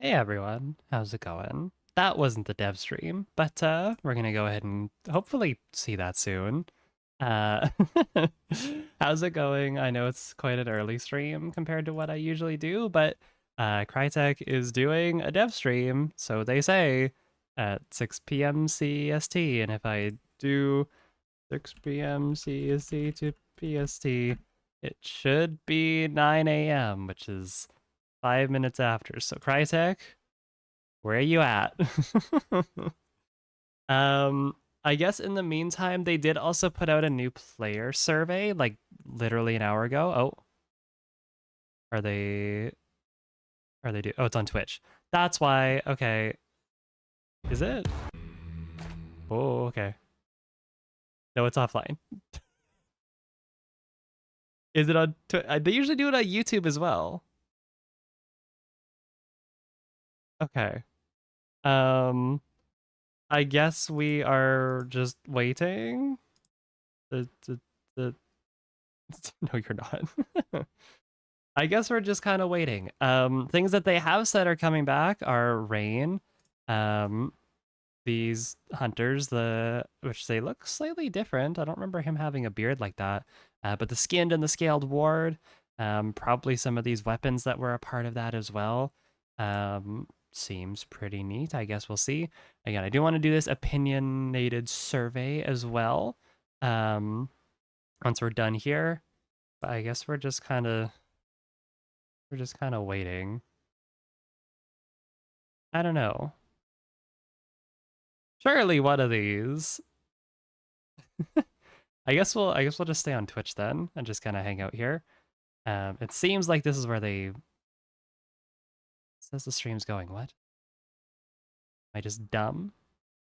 Hey everyone, how's it going? That wasn't the dev stream, but we're gonna go ahead and hopefully see that soon. Uh, how's it going? I know it's quite an early stream compared to what I usually do, but Crytek is doing a dev stream, so they say, at 6 p.m. CST, and if I do 6 p.m. CST to PST, it should be 9 a.m., which is 5 minutes after. So Crytek, where are you at? um, I guess in the meantime, they did also put out a new player survey, like literally an hour ago. Oh, are they? Are they do? Oh, it's on Twitch. That's why. Okay, is it? Oh, okay. No, it's offline. Is it on? They usually do it on YouTube as well. Okay. Um, I guess we are just waiting. The, the, the... No, you're not. I guess we're just kind of waiting. Things that they have said are coming back are rain. These hunters, which they look slightly different. I don't remember him having a beard like that. But the skinned and the scaled ward, probably some of these weapons that were a part of that as well. Seems pretty neat. I guess we'll see. Again, I do want to do this opinionated survey as well. Once we're done here, but I guess we're just kind of waiting. I don't know. Surely one of these. I guess we'll just stay on Twitch then and just kind of hang out here. It seems like this is where they says the stream's going. What? Am I just dumb?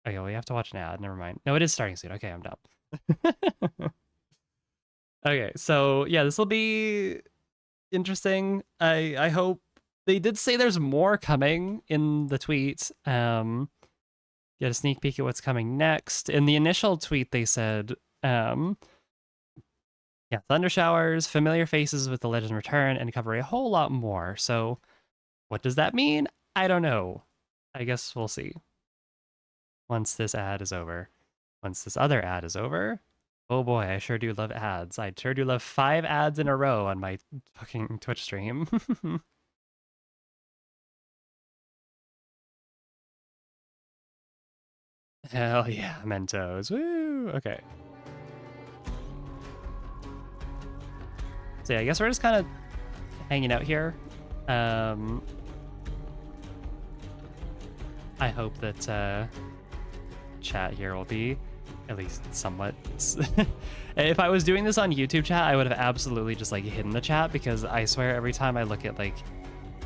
Okay, well, we have to watch an ad. Never mind. No, it is starting soon. Okay, I'm dumb. Okay, so yeah, this will be interesting. I hope they did say there's more coming in the tweet. Get a sneak peek at what's coming next. In the initial tweet, they said, yeah, thunder showers, familiar faces with the Legend Return, and cover a whole lot more. So, what does that mean? I don't know. I guess we'll see. Once this ad is over. Once this other ad is over. Oh boy, I sure do love ads. I sure do love 5 ads in a row on my fucking Twitch stream. Hell yeah, Mentos. Woo! Okay. So yeah, I guess we're just kind of hanging out here. I hope that chat here will be at least somewhat. If I was doing this on YouTube chat, I would have absolutely just like hidden the chat, because I swear every time I look at like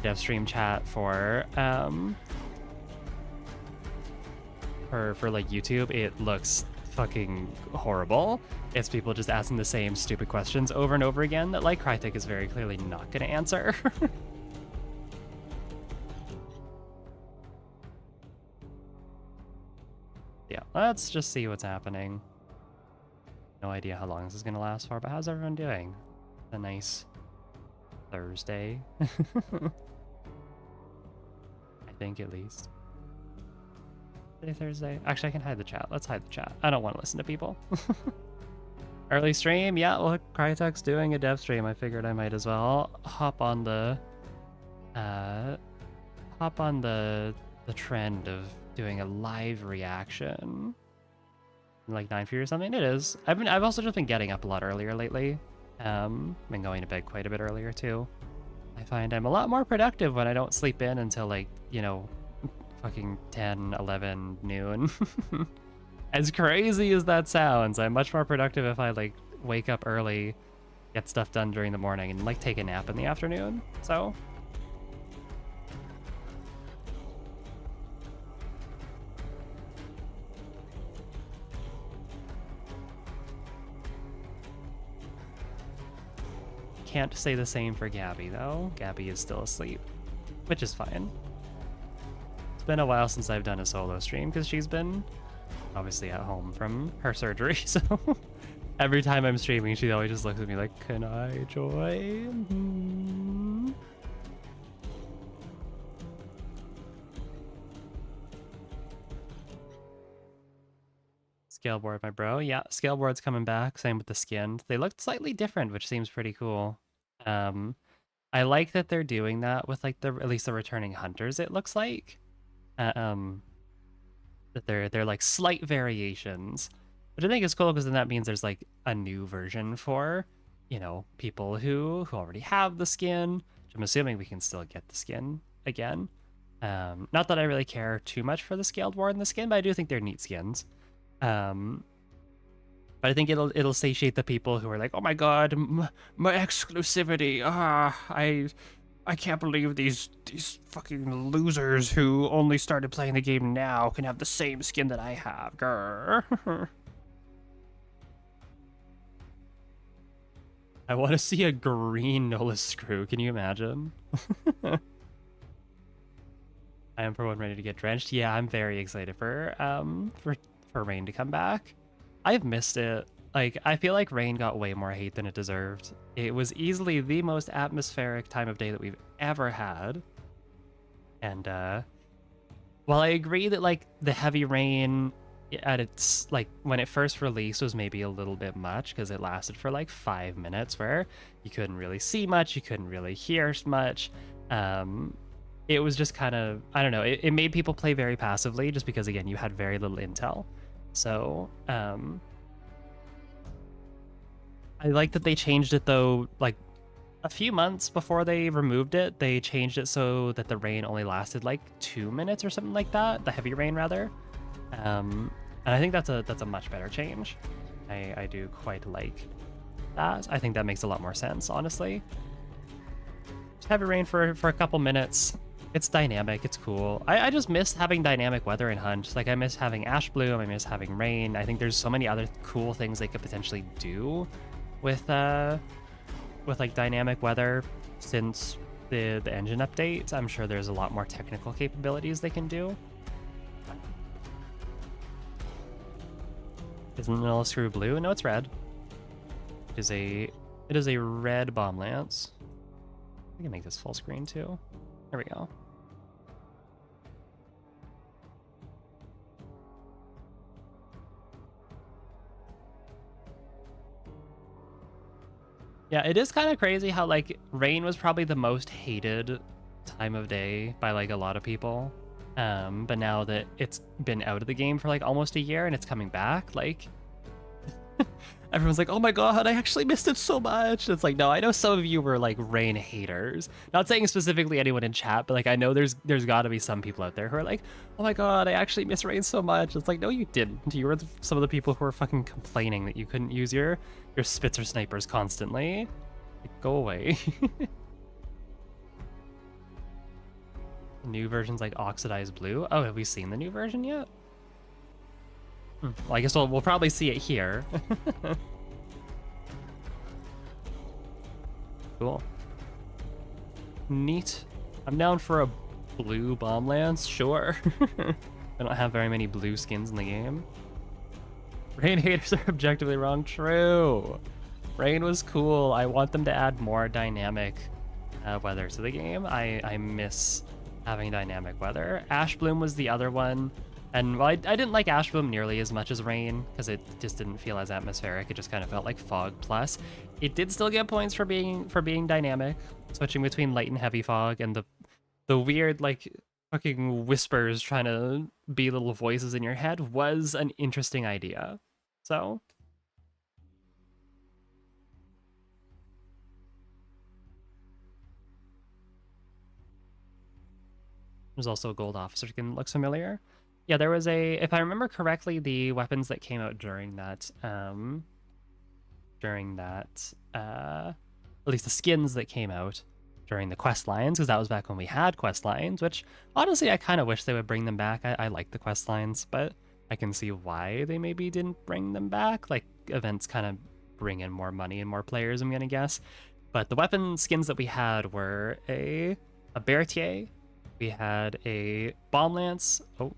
dev stream chat for like YouTube, it looks fucking horrible. It's people just asking the same stupid questions over and over again that like Crytek is very clearly not going to answer. Yeah, let's just see what's happening. No idea how long this is going to last for, but how's everyone doing? A nice Thursday. I think, at least. Today, Thursday. Actually, I can hide the chat. Let's hide the chat. I don't want to listen to people. Early stream? Yeah, well, Crytek's doing a dev stream. I figured I might as well hop on the trend of doing a live reaction. Like 9 for you or something. It is. I've also just been getting up a lot earlier lately. Been going to bed quite a bit earlier too. I find I'm a lot more productive when I don't sleep in until like, you know, fucking 10, 11, noon. As crazy as that sounds, I'm much more productive if I like wake up early, get stuff done during the morning, and like take a nap in the afternoon. So can't say the same for Gabby though. Gabby is still asleep, which is fine. It's been a while since I've done a solo stream because she's been obviously at home from her surgery, so every time I'm streaming, she always just looks at me like, can I join? Scaleboard, my bro. Yeah, Scaleboard's coming back. Same with the skin. They looked slightly different, which seems pretty cool. I like that they're doing that with like at least the returning hunters. It looks like, um, that they're like slight variations, which I think is cool because then that means there's like a new version for, you know, people who already have the skin. Which I'm assuming we can still get the skin again. Not that I really care too much for the scaled ward and the skin, but I do think they're neat skins. But I think it'll satiate the people who are like, oh my god, my exclusivity. I can't believe these fucking losers who only started playing the game now can have the same skin that I have. Grr. I want to see a green Nola screw. Can you imagine? I am for one ready to get drenched. Yeah, I'm very excited for Rain to come back. I've missed it. Like, I feel like Rain got way more hate than it deserved. It was easily the most atmospheric time of day that we've ever had. And while I agree that like the heavy rain at its like when it first released was maybe a little bit much because it lasted for like 5 minutes where you couldn't really see much, you couldn't really hear much. It was just kind of, I don't know, it made people play very passively just because again you had very little intel. So I like that they changed it though, like a few months before they removed it, they changed it so that the rain only lasted like 2 minutes or something like that, the heavy rain rather. And I think that's a much better change. I do quite like that. I think that makes a lot more sense, honestly. Just heavy rain for a couple minutes. It's dynamic, it's cool. I just miss having dynamic weather in Hunt. Like I miss having Ash Bloom, I miss having rain. I think there's so many other cool things they could potentially do with like dynamic weather since the engine update. I'm sure there's a lot more technical capabilities they can do. Isn't Null Screw blue? No, it's red. It is a red bomb lance. I can make this full screen too. There we go. Yeah, it is kind of crazy how like rain was probably the most hated time of day by like a lot of people. But now that it's been out of the game for like almost a year and it's coming back, like everyone's like, oh my god, I actually missed it so much. It's like, no, I know some of you were like rain haters. Not saying specifically anyone in chat, but like I know there's got to be some people out there who are like, oh my god, I actually miss rain so much. It's like, no, you didn't. You were some of the people who were fucking complaining that you couldn't use your Spitzer snipers constantly. Like, go away. New versions like Oxidized Blue. Oh, have we seen the new version yet? Well, I guess we'll probably see it here. Cool. Neat. I'm down for a blue bomb lance, sure. I don't have very many blue skins in the game. Rain haters are objectively wrong. True. Rain was cool. I want them to add more dynamic weather to the game. I miss having dynamic weather. Ash Bloom was the other one. And well, I didn't like Ash Bloom nearly as much as Rain because it just didn't feel as atmospheric. It just kind of felt like fog. Plus, it did still get points for being dynamic, switching between light and heavy fog, and the weird like fucking whispers trying to be little voices in your head was an interesting idea. So. There's also a gold officer skin that looks familiar. Yeah, there was if I remember correctly, the weapons that came out during that, at least the skins that came out during the quest lines, because that was back when we had quest lines, which honestly, I kind of wish they would bring them back. I like the quest lines, but I can see why they maybe didn't bring them back. Like, events kind of bring in more money and more players, I'm gonna guess. But the weapon skins that we had were a Berthier, we had a bomb lance. Oh,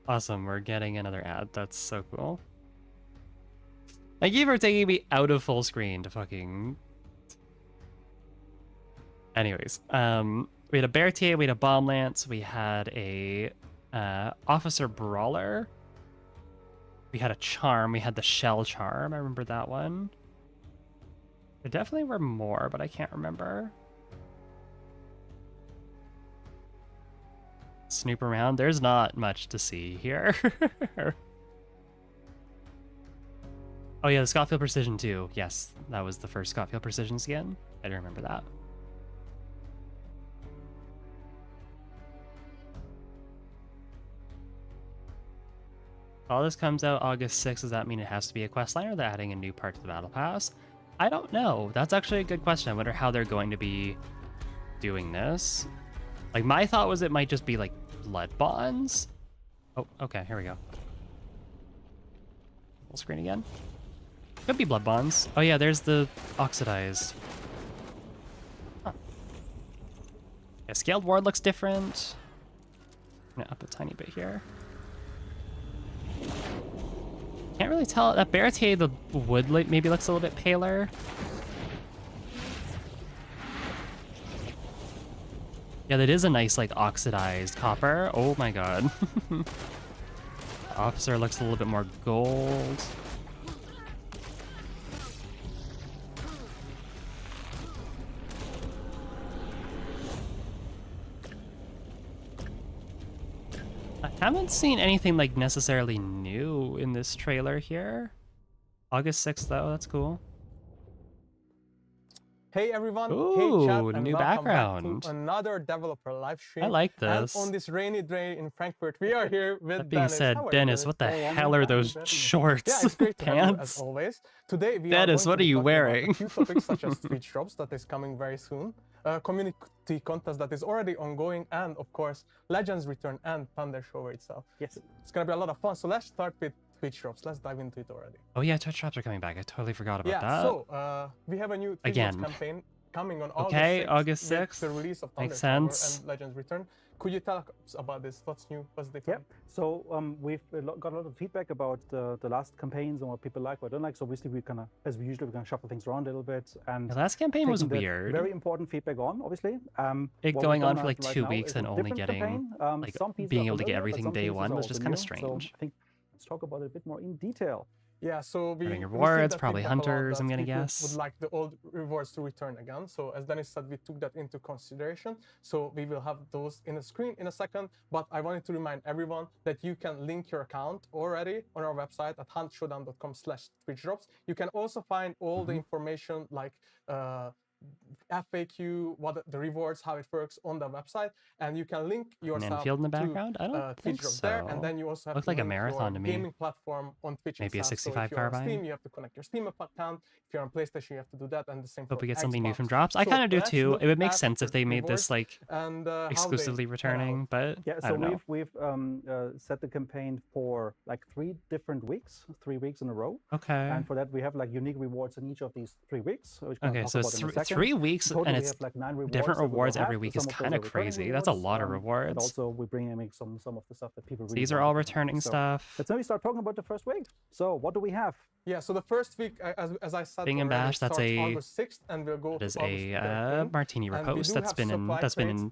awesome, we're getting another ad. That's so cool. Thank you for taking me out of full screen to fucking... Anyways, we had a Berthier, we had a bomb lance, we had a officer brawler. We had a charm. We had the shell charm. I remember that one. There definitely were more, but I can't remember. Snoop around. There's not much to see here. Oh yeah, the Scottfield Precision too. Yes, that was the first Scottfield Precision skin. I do remember that. All this comes out August 6th. Does that mean it has to be a quest line, or they're adding a new part to the battle pass? I don't know. That's actually a good question. I wonder how they're going to be doing this. Like, my thought was it might just be like blood bonds. Oh, okay, here we go. Full screen again. Could be blood bonds. Oh yeah, there's the oxidized. Huh. Yeah, scaled ward looks different. I'm gonna up a tiny bit here. Can't really tell. That Baratier, the wood maybe looks a little bit paler. Yeah, that is a nice, like, oxidized copper. Oh my god. Officer looks a little bit more gold. I haven't seen anything, like, necessarily new in this trailer here. August 6th, though. That's cool. Hey everyone, Ooh, hey chat, and new welcome background. back to another developer live stream. I like this. And on this rainy day in Frankfurt, we are here with That being Dennis. said, Dennis, what the hell are those shorts? Yeah, it's great to have you as Pants? always. Today we Dennis, are what are you wearing? a few topics such as Twitch drops that is coming very soon, community contest that is already ongoing, and of course Legends Return and Thunder Shower itself. Yes, it's gonna be a lot of fun. So let's start with Twitch drops. Let's dive into it already. Oh yeah, Twitch drops are coming back. I totally forgot about that. Yeah, so we have a new Twitch drops campaign coming on August 6th, the release of Thunder Shower and Legends Return. Could you tell us about this? What's new? What's different? Yeah, so we've got a lot of feedback about the last campaigns and what people like, what don't like. So obviously we're gonna, as we usually, we're gonna shuffle things around a little bit. And the last campaign was weird. Very important feedback on, obviously. It going on for like 2 weeks and only getting, like, being able to get everything day one was just kind of strange. So I think let's talk about it a bit more in detail. Yeah, so we rewards, probably hunters, I'm gonna guess. Would like the old rewards to return again. So as Dennis said, we took that into consideration. So we will have those in a screen in a second. But I wanted to remind everyone that you can link your account already on our website at huntshowdown.com/twitchdrops. You can also find all the information like FAQ, what the rewards, how it works on the website, and you can link yourself in the background. I don't think so. There, and then you also have looks like a marathon to me. Gaming platform on Twitch. Maybe itself. a 65 so if you're carbine. on Steam, you have to connect your Steam account. If you're on PlayStation, you have to do that, and the same. Hope we get Xbox. something new from drops. I kind of do too. It would make sense if they made this like and, exclusively returning, but yeah. I don't know. So we've set the campaign for like 3 different weeks, 3 weeks in a row. Okay. And for that we have like unique rewards in each of these 3 weeks. Okay, so it's 3 weeks, and it's like 9 rewards different rewards every week is kind of crazy. That's a lot of rewards. And also we bring in some of the stuff that people really these are all returning stuff. Let's maybe start talking about the first week. So what do we have? Yeah, so the first week, as I said, Bing and Bash. That's August 6th, and we'll go. That is a Martini Riposte that's been in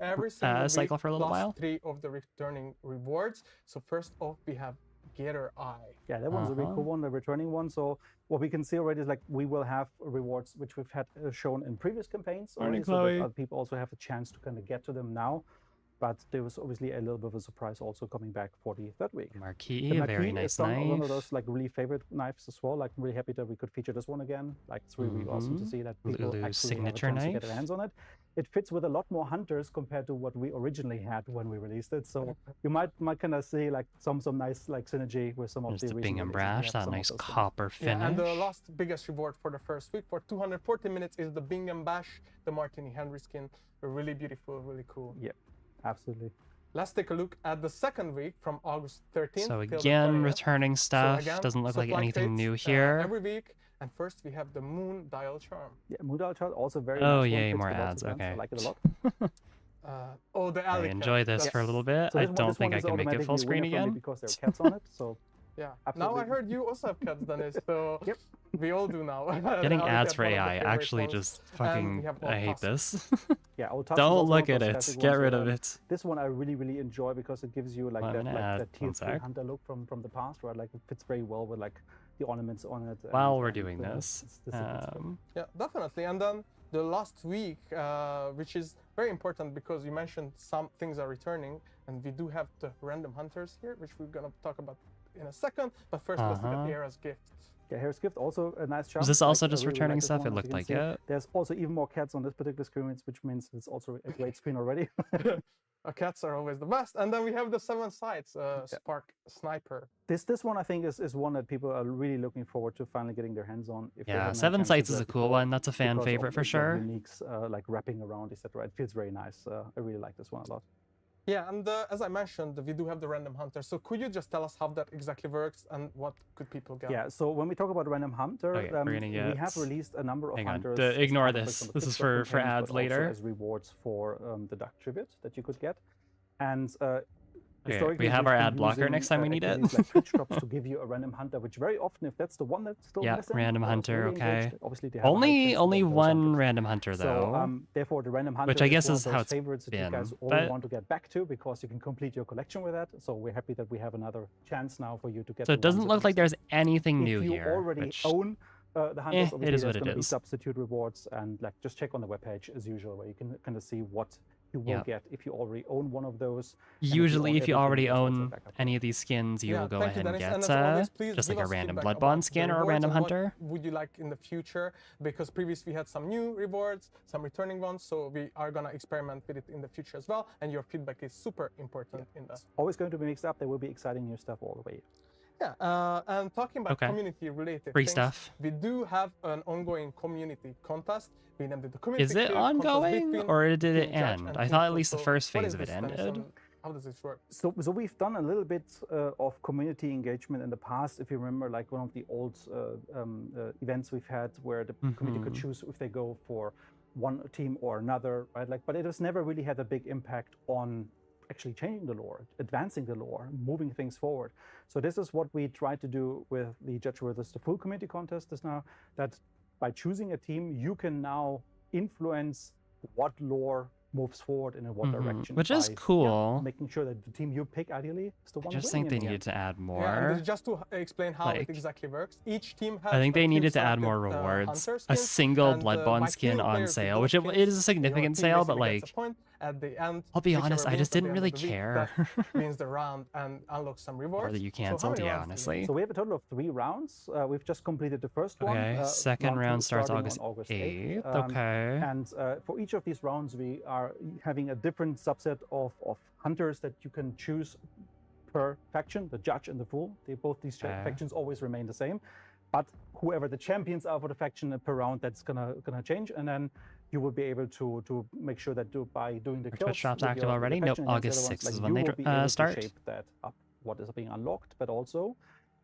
cycle for a little while. 3 of the returning rewards. So first off, we have Gator Eye. Yeah, that one's a really cool one, the returning one. So what we can see already is like we will have rewards which we've had shown in previous campaigns already, so that other people also have a chance to kind of get to them now. But there was obviously a little bit of a surprise also coming back for the 3rd week. Marquis, very nice knife. One of those like really favorite knives as well. Like I'm really happy that we could feature this one again. Like it's really awesome to see that people actually signature have a chance knife. to get their hands on it. It fits with a lot more hunters compared to what we originally had when we released it. So you might kind of see like some nice like synergy with some of the Bing and Bash, that nice copper finish. Yeah, and the last biggest reward for the first week for 240 minutes is the Bing and Bash, the Martini Henry skin. Really beautiful, really cool. Yeah, absolutely. Let's take a look at the 2nd week from August 13th. So again, returning stuff. So again, doesn't look like anything new here. Every week. And first we have the Moon Dial Charm. Yeah, Moon Dial Charm also very nice. Oh yay, more ads. Okay. I like it a lot. The I enjoy this for a little bit. So I don't think I can make it full screen again. Because there are cats on it. So Yeah. Absolutely. Now I heard you also have cats, Dennis. So Yep. we all do now. Getting I'll ads get for one of the AI favorite actually ones. just And we fucking, have I hate Task. this. Yeah, old Task is Don't also one look of at those it. classic Get ones. rid of it. This one I really enjoy because it gives you like I'm that gonna like add that tier one 3 sec. hunter look from the past, right? Like it fits very well with like the ornaments on it. While we're doing this, it's a good skin. Yeah, definitely. And then the last week, which is very important because you mentioned some things are returning, and we do have the random hunters here, which we're gonna talk about in a second. But first, let's look at Era's gift. Yeah, Hera's Gift, also a nice charm. Was this also Like, I just really returning like this stuff? one, It as you looked can like see. it. There's also even more cats on this particular screen, which means it's also a great screen already. Cats are always the best. And then we have the 7 sights, Spark Sniper. This one I think is one that people are really looking forward to finally getting their hands on. If they Yeah, haven't had 7 chance to sights do is it a cool before, one. That's a fan because favorite of for the sure. uniques, like wrapping around, etc. It feels very nice. I really like this one a lot. Yeah, and as I mentioned, we do have the random hunter. So could you just tell us how that exactly works and what could people get? Yeah, so when we talk about random hunter, Okay, we're gonna get... we have released a number of Hang on. hunters. Ignore as part of, this. example, This is TikTok for campaigns, ads but also later. as rewards for the duck tribute that you could get. And Okay, historically, we have we've our been ad blocker using, next time we need it. activities like Twitch drops to give you a random hunter, which very often, if that's the one that's still Yeah, missing, random or hunter, really okay. engaged, obviously they have a high chance to Only get those one hunters. random hunter though. So therefore, the random hunter which I guess is one is of how those it's favorites that you been, guys all but- want to get back to because you can complete your collection with that. So we're happy that we have another chance now for you to get. So it the ones doesn't that look like are there's anything new if you here. already which... own the hunters, it obviously is there's what it going to be is. substitute rewards, and like just check on the webpage as usual, where you can kind of see what you will get if you already own one of those. Usually, if you own already everything, there's also a own backup. any of these skins, you will go thank you, ahead and Dennis. get And as always, please just like give a us random feedback blood bond about skin the or a rewards random and what hunter. would you like in the future? Because previously we had some new rewards, some returning ones, so we are gonna experiment with it in the future as well. And your feedback is super important in that. Always going to be mixed up. There will be exciting new stuff all the way. Yeah, and talking about community-related Free things, stuff. we do have an ongoing community contest. We named it the community. Is it ongoing or did it end? I thought at least the first phase of it ended. How does this work? So we've done a little bit of community engagement in the past. If you remember, like one of the old events we've had where the community could choose if they go for one team or another, right? Like, but it has never really had a big impact on actually changing the lore, advancing the lore, moving things forward. So this is what we try to do with the Judge versus the Full community contest is now that by choosing a team, you can now influence what lore moves forward and in what direction. Which is cool. Making sure that the team you pick ideally is the one. I just think they needed to add more. Yeah, and just to explain how it exactly works, each team has. I think they needed to add more rewards. A single blood bond skin on sale, which it is a significant sale, but like. At the end, I'll be honest, I just didn't really care. Wins the round and unlocks some rewards. Or that you canceled, yeah, honestly. So we have a total of 3 rounds. We've just completed the first one. Okay, second round starts August 8th. Okay. And for each of these rounds, we are having a different subset of hunters that you can choose per faction, the Judge and the Fool. Both these factions always remain the same. But whoever the champions are for the faction per round, that's gonna change. And then you will be able to make sure that by doing the kills, Twitch shop's active already? Nope, August 6th is when they start. To shape that up, what is being unlocked, but also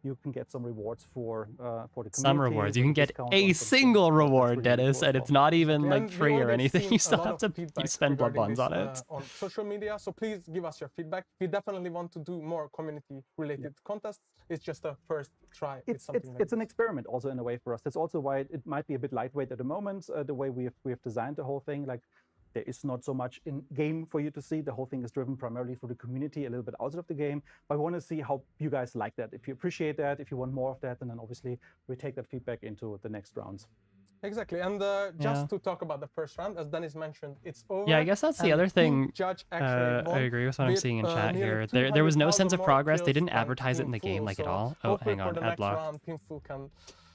you can get some rewards for the community. Some rewards. You can get a single reward, Dennis, and it's not even like free or anything. You still have to spend blood bonds on it. On social media, so please give us your feedback. We definitely want to do more community-related contests. It's just a first try. It's an experiment also in a way for us. That's also why it might be a bit lightweight at the moment. The way we have designed the whole thing, like there is not so much in game for you to see. The whole thing is driven primarily through the community, a little bit outside of the game. But we want to see how you guys like that. If you appreciate that, if you want more of that, and then obviously we take that feedback into the next rounds. Exactly, and just to talk about the first round, as Dennis mentioned, it's over. Yeah, I guess that's the other thing. Judge I agree with what I'm seeing in chat here. There was no sense of progress. They didn't advertise it in the game like at all. Oh, hang on, ad block.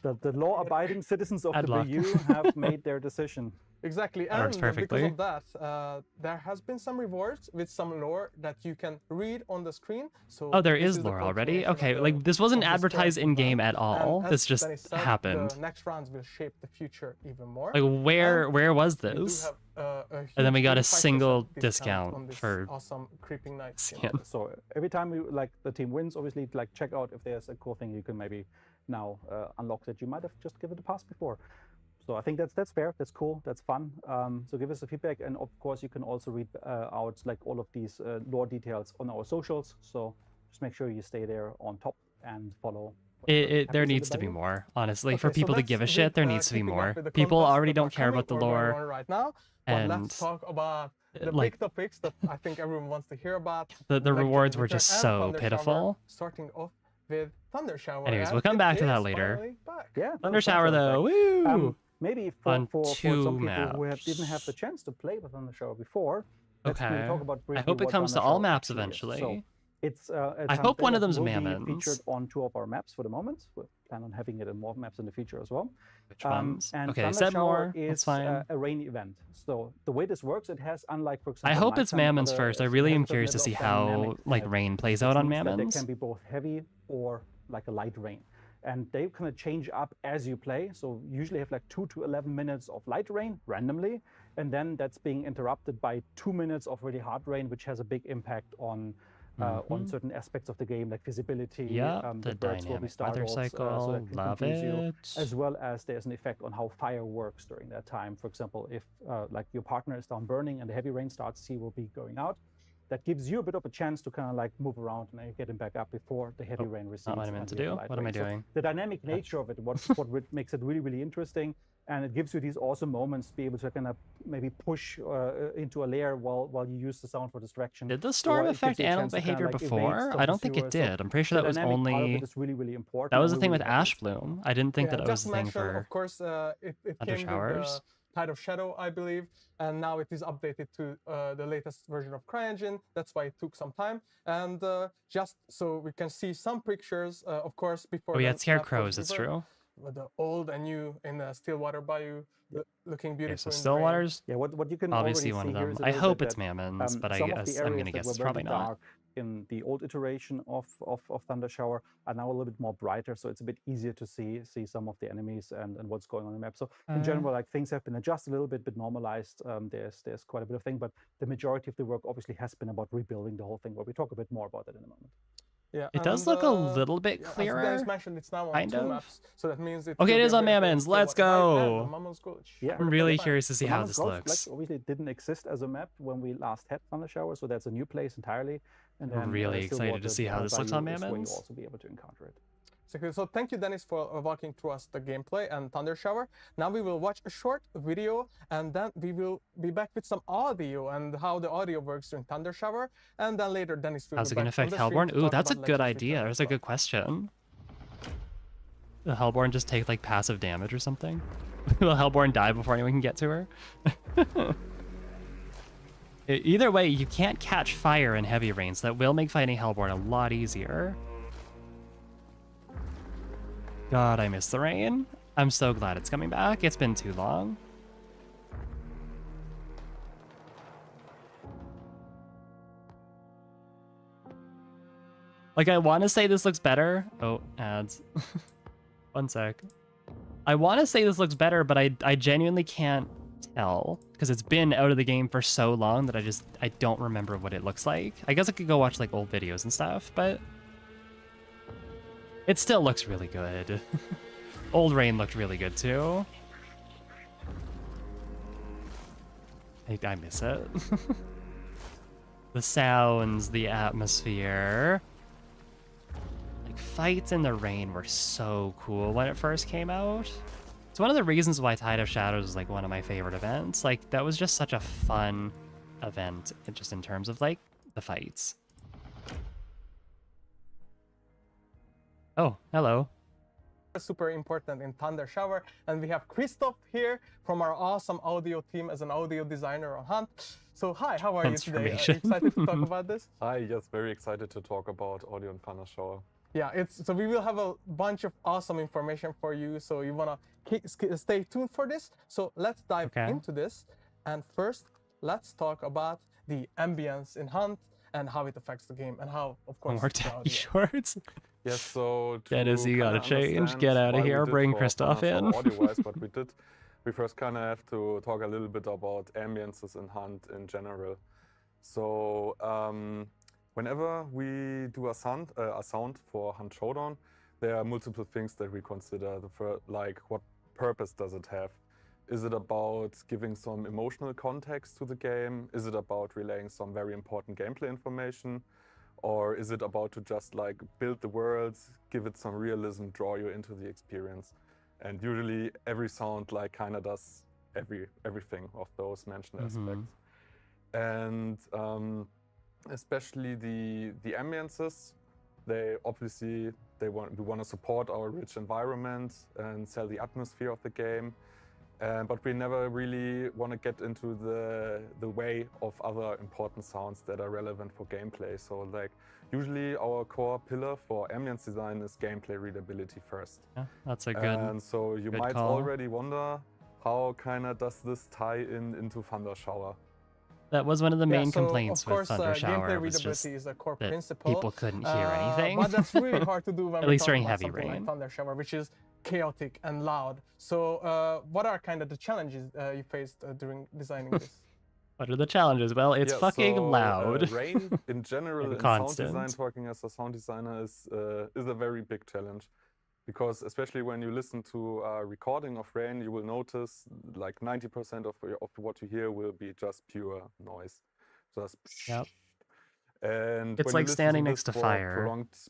The law-abiding citizens of the BU have made their decision. Exactly, and because of that, there has been some rewards with some lore that you can read on the screen. So there is lore already? Okay, like this wasn't advertised in-game at all. This just happened. The next rounds will shape the future even more. Like where was this? And then we got a single discount for awesome Creeping Night skin. So every time the team wins, obviously check out if there's a cool thing you can maybe now unlock that you might have just given a pass before. So I think that's fair, that's cool, that's fun. So give us a feedback, and of course you can also read out like all of these lore details on our socials. So just make sure you stay there on top and follow. There needs to be more, honestly. For Okay, so people to that's give a shit, with, there needs to be keeping up more. with the People contests already that are don't care coming about the or going lore. on right now. But And let's talk about the like big topics that I think everyone wants to hear about. the like rewards were Return just and so Thunder Shower, pitiful. starting off with Thunder Shower. Anyways, and we'll come it back to is that later. finally back. Yeah, Thunder Shower though, woo! Maybe On for two some people who maps. didn't have the chance to play with Thunder Shower before, let's maybe Okay. talk about I briefly hope it what comes to Thunder all Shower maps actually is. eventually. So it's I hope one of them's will be Mammons. featured on 2 of our maps for the moment. We plan on having it in more maps in the future as well. Which ones? And Okay, Thunder said Shower more. is That's fine. a rain event. So the way this works, it has, unlike, for example, I hope it's nighttime, Mammons other first. I really am scenarios, curious to a see little how dynamic like in it, rain plays which out on means that Mammons. they can be both heavy or like a light rain. And they kind of change up as you play. So usually have like 2 to 11 minutes of light rain randomly. And then that's being interrupted by 2 minutes of really hard rain, which has a big impact on certain aspects of the game, like visibility. Yeah, the birds will be dynamic weather startled, so cycle, that can love confuse you, it. as well as there's an effect on how fire works during that time. For example, if like your partner is down burning and the heavy rain starts, he will be going out. That gives you a bit of a chance to kind of like move around and get him back up before the heavy rain recedes. Not what I meant to do. What am I doing? So the dynamic nature of it, what makes it really, really interesting. And it gives you these awesome moments to be able to kind of maybe push into a layer while you use the sound for distraction. Did the storm affect animal behavior before? I don't think it did. I'm pretty sure that was only. Part of it is really, really important. That was the thing with Ash Bloom. I didn't think that was the thing for. Of course, it Thunder came Showers. with Tide of Shadow, I believe, and now it is updated to the latest version of CryEngine. That's why it took some time. And just so we can see some pictures, of course, before. Oh yeah, Scarecrows. That's true. With the old and new in the Stillwater Bayou, looking beautiful. Okay, so Stillwater's what you can obviously already one see of them. here I is a hope bit it's that, Mammons, but some of the I'm areas gonna that guess were it's very probably not. dark in the old iteration of Thunder Shower are now a little bit more brighter, so it's a bit easier to see some of the enemies and what's going on in the map. So in general, like things have been adjusted a little bit normalized. There's quite a bit of thing, but the majority of the work obviously has been about rebuilding the whole thing. But we talk a bit more about that in a moment. Yeah, it does look a little bit clearer. As Dennis mentioned, it's now on 2 maps, so that means okay, it is on Mammons. Let's go. Yeah, I'm really curious to see how this looks. Like, obviously, it didn't exist as a map when we last had Thunder Shower, so that's a new place entirely. And then, I'm really excited to see how this looks on Mammons. Where you also be able to encounter it. So thank you, Dennis, for walking through us the gameplay and Thunder Shower. Now we will watch a short video, and then we will be back with some audio and how the audio works during Thunder Shower. And then later, Dennis will How's it going to affect Hellborn? Ooh, that's a good idea. That's a good question. Will Hellborn just take like passive damage or something? Will Hellborn die before anyone can get to her? Either way, you can't catch fire in heavy rain, so that will make fighting Hellborn a lot easier. God, I miss the rain. I'm so glad it's coming back. It's been too long. Like, I want to say this looks better. Oh, ads. One sec. I want to say this looks better, but I genuinely can't tell because it's been out of the game for so long that I don't remember what it looks like. I guess I could go watch like old videos and stuff, but it still looks really good. Old Rain looked really good too. I miss it. The sounds, the atmosphere. Like, fights in the rain were so cool when it first came out. It's one of the reasons why Tide of Shadows is like one of my favorite events. Like, that was just such a fun event, just in terms of like the fights. Oh, hello. Super important in Thunder Shower, and we have Christoph here from our awesome audio team as an audio designer on Hunt. So hi, how are you today? Are you excited to talk about this? Hi, yes, very excited to talk about audio in Thunder Shower. Yeah, so we will have a bunch of awesome information for you, so you wanna stay tuned for this. So let's dive into this, and first let's talk about the ambience in Hunt and how it affects the game, and how, of course, more tiny shorts. Yes, so Dennis, you gotta change. Get out of here. Bring Christoph in. Audio-wise, but we first kind of have to talk a little bit about ambiences in Hunt in general. So whenever we do a sound for Hunt Showdown, there are multiple things that we consider. Like, what purpose does it have? Is it about giving some emotional context to the game? Is it about relaying some very important gameplay information? or is it about to just like build the worlds, give it some realism, draw you into the experience? And usually every sound like kind of does everything of those mentioned aspects. And especially the ambiences, we want to support our rich environment and sell the atmosphere of the game. But we never really want to get into the way of other important sounds that are relevant for gameplay. So like usually our core pillar for ambience design is gameplay readability first. Yeah, that's a good. And so you might call. already wonder how kind of does this tie into Thunder Shower? That was one of the main so complaints of course, with Thunder Shower. gameplay Was just readability is a core that principle. people couldn't hear anything. But that's really hard to do when At we're least talking during about heavy something rain. like Thunder Shower, which is chaotic and loud. So what are kind of the challenges you faced during designing this? What are the challenges? Well, it's fucking loud. Rain in general in sound design, talking as a sound designer, is a very big challenge. Because especially when you listen to a recording of rain, you will notice like 90% of what you hear will be just pure noise. Just yep. And it's like standing next to fire,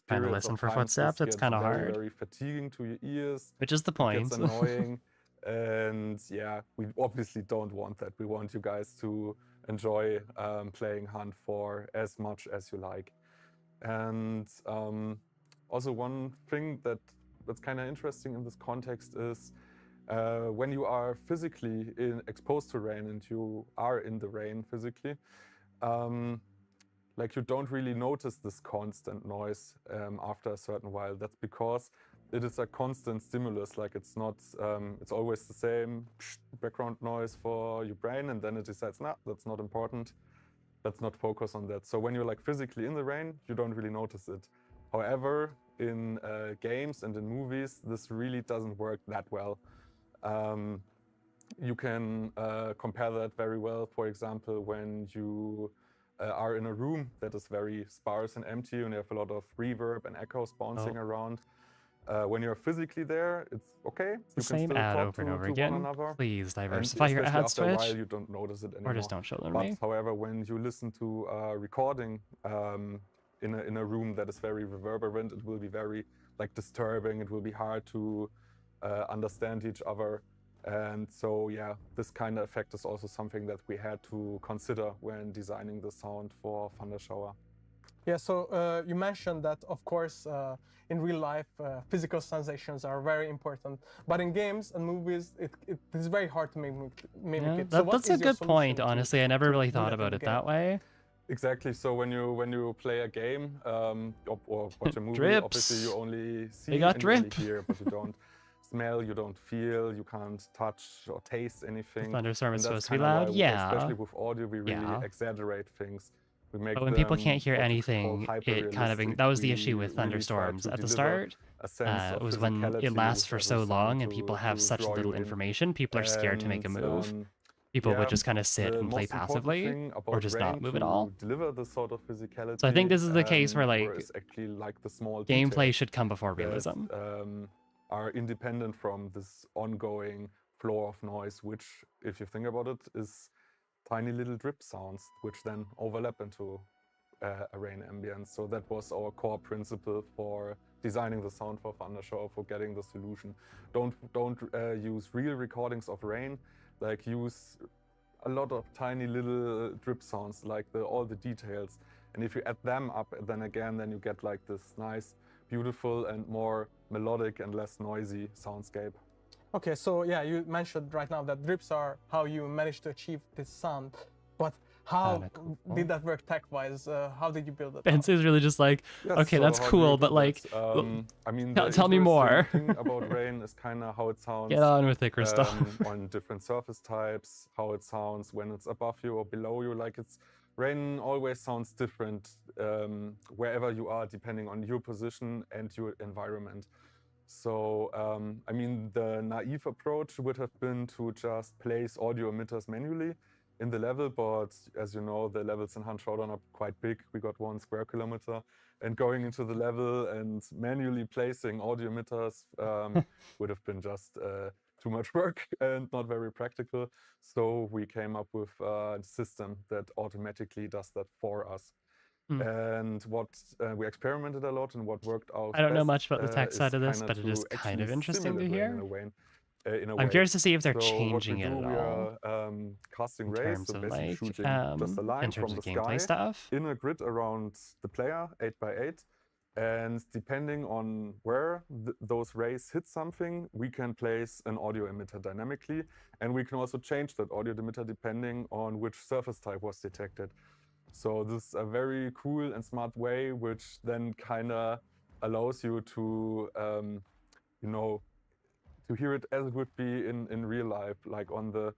trying to listen for footsteps. It's kind of hard. Very fatiguing to your ears. Which is the point. It's annoying. And yeah, we obviously don't want that. We want you guys to enjoy playing Hunt for as much as you like. And also one thing that's kind of interesting in this context is when you are physically exposed to rain and you are in the rain physically, like you don't really notice this constant noise after a certain while. That's because it is a constant stimulus. Like it's not, it's always the same background noise for your brain, and then it decides, nah, that's not important. Let's not focus on that. So when you're like physically in the rain, you don't really notice it. However, in games and in movies, this really doesn't work that well. You can compare that very well, for example, when you are in a room that is very sparse and empty and you have a lot of reverb and echoes bouncing around. When you're physically there, it's okay. It's the same ad over and over again. Please diversify your ads, Twitch. After a while, you don't notice it anymore. Or just don't show them to me. However, when you listen to a recording in a room that is very reverberant, it will be very like disturbing. It will be hard to understand each other. And so, yeah, this kind of effect is also something that we had to consider when designing the sound for Thunder Shower. Yeah, so you mentioned that, of course, in real life, physical sensations are very important. But in games and movies, it is very hard to mimic it. So that's a good point, honestly. I never really thought about it that way. Exactly. So when you play a game or watch a movie, Drips. Obviously you only see and you only hear, but you don't smell, you don't feel, you can't touch or taste anything. Thunderstorm is supposed to be loud, yeah. Especially with audio, we really exaggerate things. We make but when people can't hear anything, it kind of that was the issue with thunderstorms at the start. It was when it lasts for so long and people have such little information, people are scared to make a move. People would just kind of sit and play passively or just not move at all. Deliver this sort of physicality, so I think this is the case where actually like the small gameplay should come before realism. Are independent from this ongoing floor of noise, which, if you think about it, is tiny little drip sounds, which then overlap into a rain ambience. So that was our core principle for designing the sound for Thunder Shower, for getting the solution. Don't use real recordings of rain. Like use a lot of tiny little drip sounds, like all the details. And if you add them up, then you get like this nice, beautiful and more melodic and less noisy soundscape. Okay, so yeah, you mentioned right now that drips are how you managed to achieve this sound, but how did that work tech-wise? How did you build it? Bensy is really just like, okay, so that's cool, but like, I mean, tell me more. The thing about rain is kind of how it sounds. Get on with it, Christoph. On different surface types, how it sounds when it's above you or below you. Like rain always sounds different wherever you are, depending on your position and your environment. So, I mean, the naive approach would have been to just place audio emitters manually in the level, but as you know, the levels in Hunt Showdown are quite big. We got 1 square kilometer, and going into the level and manually placing audio emitters would have been just too much work and not very practical. So we came up with a system that automatically does that for us. And what we experimented a lot and what worked out I don't know best, much about the tech side of this, kinda but it is to kind of actually interesting to simulate rain hear. in a way. I'm curious to see if they're So what we changing it do, at we all are casting in rays, terms so of basically like shooting just a line in terms from the of gameplay sky stuff. in a grid around the player, 8x8. And depending on where those rays hit something, we can place an audio emitter dynamically. And we can also change that audio emitter depending on which surface type was detected. So this is a very cool and smart way, which then kind of allows you to, you know, to hear it as it would be in real life. Like on the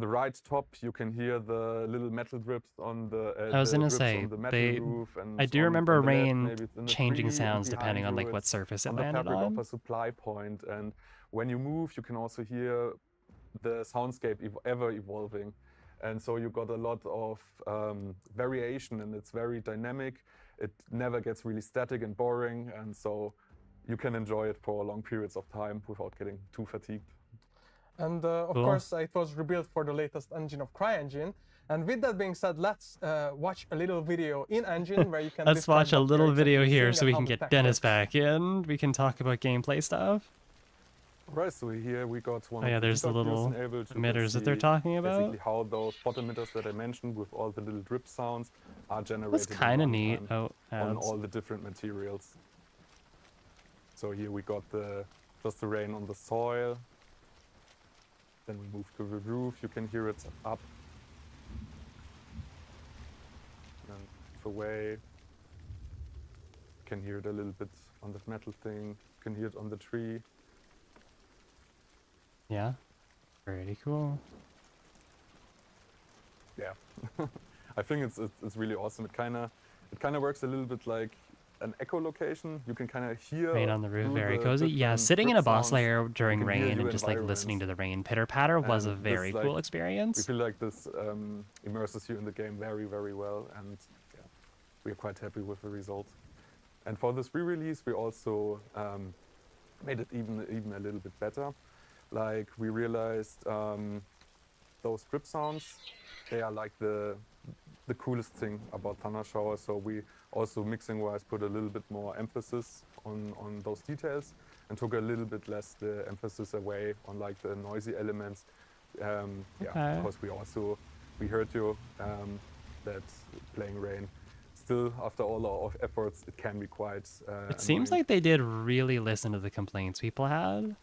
right top, you can hear the little metal drips on the I was gonna drips say on the metal roof, and I do on remember the left, rain maybe it's in the changing tree, and sounds depending on behind like you what it's surface it on the landed fabric of on. a supply point. And when you move, you can also hear the soundscape ever evolving. And so you got a lot of variation, and it's very dynamic. It never gets really static and boring, and so you can enjoy it for long periods of time without getting too fatigued. And of Cool. course, it was rebuilt for the latest engine of CryEngine. And with that being said, let's watch a little video in Engine where you can Let's watch a describe what little you're video exactly here seeing so and we how can the get tech Dennis works. back in. We can talk about gameplay stuff. Right, so here we got one Oh yeah, of the there's the debug views little enabled. You can emitters that they're see talking about. basically how those spot emitters that I mentioned with all the little drip sounds are That's generated kind of in neat. runtime Oh, on ads. all the different materials. So here we got just the rain on the soil. Then we move to the roof. You can hear it up and away. You can hear it a little bit on the metal thing. You can hear it on the tree. Yeah, pretty cool. Yeah, I think it's really awesome. It kind of works a little bit like an echolocation. You can kind of hear Rain on the roof, through very the cozy. Yeah, different sitting in drip a boss sounds, layer you during can hear rain your and just like listening environment. to the rain pitter patter was a And very this, cool We experience. feel like this immerses you in the game very, very well, and yeah, we're quite happy with the result. And for this re-release, we also made it even a little bit better. Like we realized those drip sounds, they are like the coolest thing about Thunder Shower. So we also mixing-wise put a little bit more emphasis on those details and took a little bit less the emphasis away on like the noisy elements. Yeah, because we heard you that playing rain. Still, after all our efforts, it can be quite It seems annoying. like they did really listen to the complaints people had.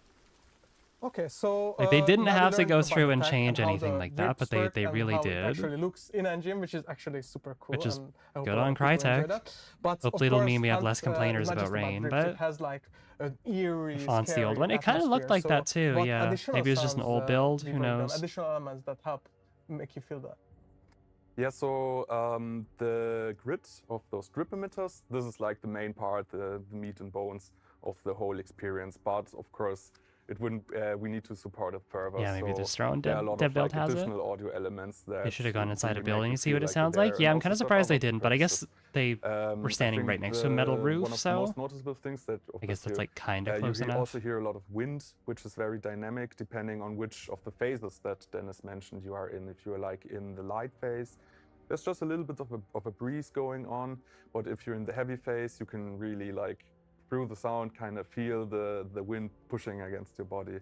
Okay, so Like they didn't now we have to learned go about through the and tech change how anything the like that, but drips they work really and how it did. actually looks in engine, which is actually super cool. Which is and I hope good a lot on of people enjoy Crytek. that. But Hopefully of it'll course, mean we have Hunt, less complainers is not about just rain, drips. but It has like an eerie, the font's the scary old one. It kind of looked atmosphere. like that So too, what yeah. additional Maybe it was just an sounds, old build, we who worked on? knows? Additional elements that help make you feel that. Yeah, so the grid of those drip emitters, this is like the main part, the meat and bones of the whole experience. But of course, it wouldn't. We need to support it further. Yeah, maybe so this drone there are a lot dev of build like has it. additional audio elements that They should have gone inside really a building make to see you what feel it sounds you're like. there. Yeah, And I'm also kind of stuff surprised they about the didn't, but I guess verses. they were I standing think right next to a metal roof, one of the so most noticeable things that I guess that's like kind of you close enough. also hear a lot of wind, which is very dynamic depending on which of the phases that Dennis mentioned you are in. If you're like in the light phase, there's just a little bit of a breeze going on. But if you're in the heavy phase, you can really like through the sound kind of feel the wind pushing against your body.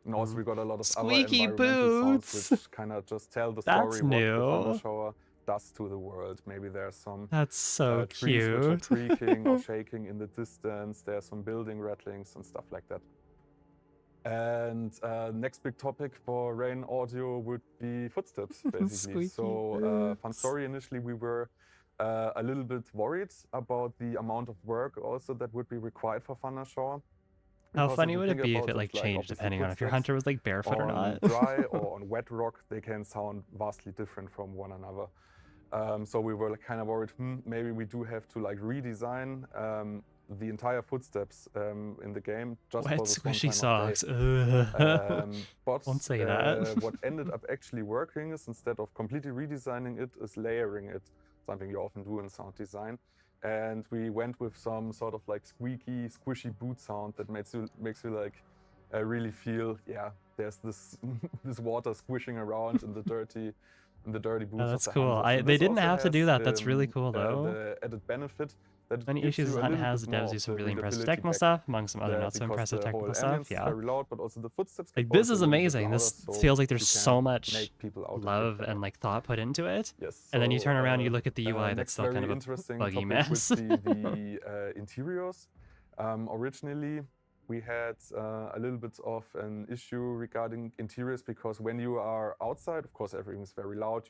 And also we got a lot of Squeaky other environmental boots! sounds which kind of just tell the That's story what the new. thunder shower does to the world. Maybe there's some That's so trees which are cute. creaking or shaking in the distance. There's some building rattlings and stuff like that. And next big topic for rain audio would be footsteps, basically. So fun story, initially we were a little bit worried about the amount of work also that would be required for thunder shower. How Because funny you would it think be if about it like changed obviously depending on if your footsteps hunter was like barefoot or on not? dry or on wet rock, they can sound vastly different from one another. So we were like kind of worried, maybe we do have to like redesign the entire footsteps in the game just Wet for this squishy one time socks. of day. But Won't say that. what ended up actually working is instead of completely redesigning it, is layering it, something you often do in sound design. And we went with some sort of like squeaky, squishy boot sound that makes you like really feel, yeah, there's this this water squishing around in the dirty the dirty boots Oh, that's of the cool. hunters. So They this didn't also have to do has, that. That's really cool, though. The added benefit that it Many gives issues you a Hunt little has, bit the devs more do of some the really impressive readability technical back stuff, among some other there, not so because impressive the whole technical stuff. ambience is Yeah. very loud, but also the footsteps get Like, this also is a little bit amazing. louder, This so feels like there's you so can much make people out love a bit and better. like thought put into it. Yes. And then you so, turn around, you look at the UI, that's next still very kind of a interesting buggy topic mess. would be the interiors. Originally, we had a little bit of an issue regarding interiors because when you are outside, of course, everything is very loud.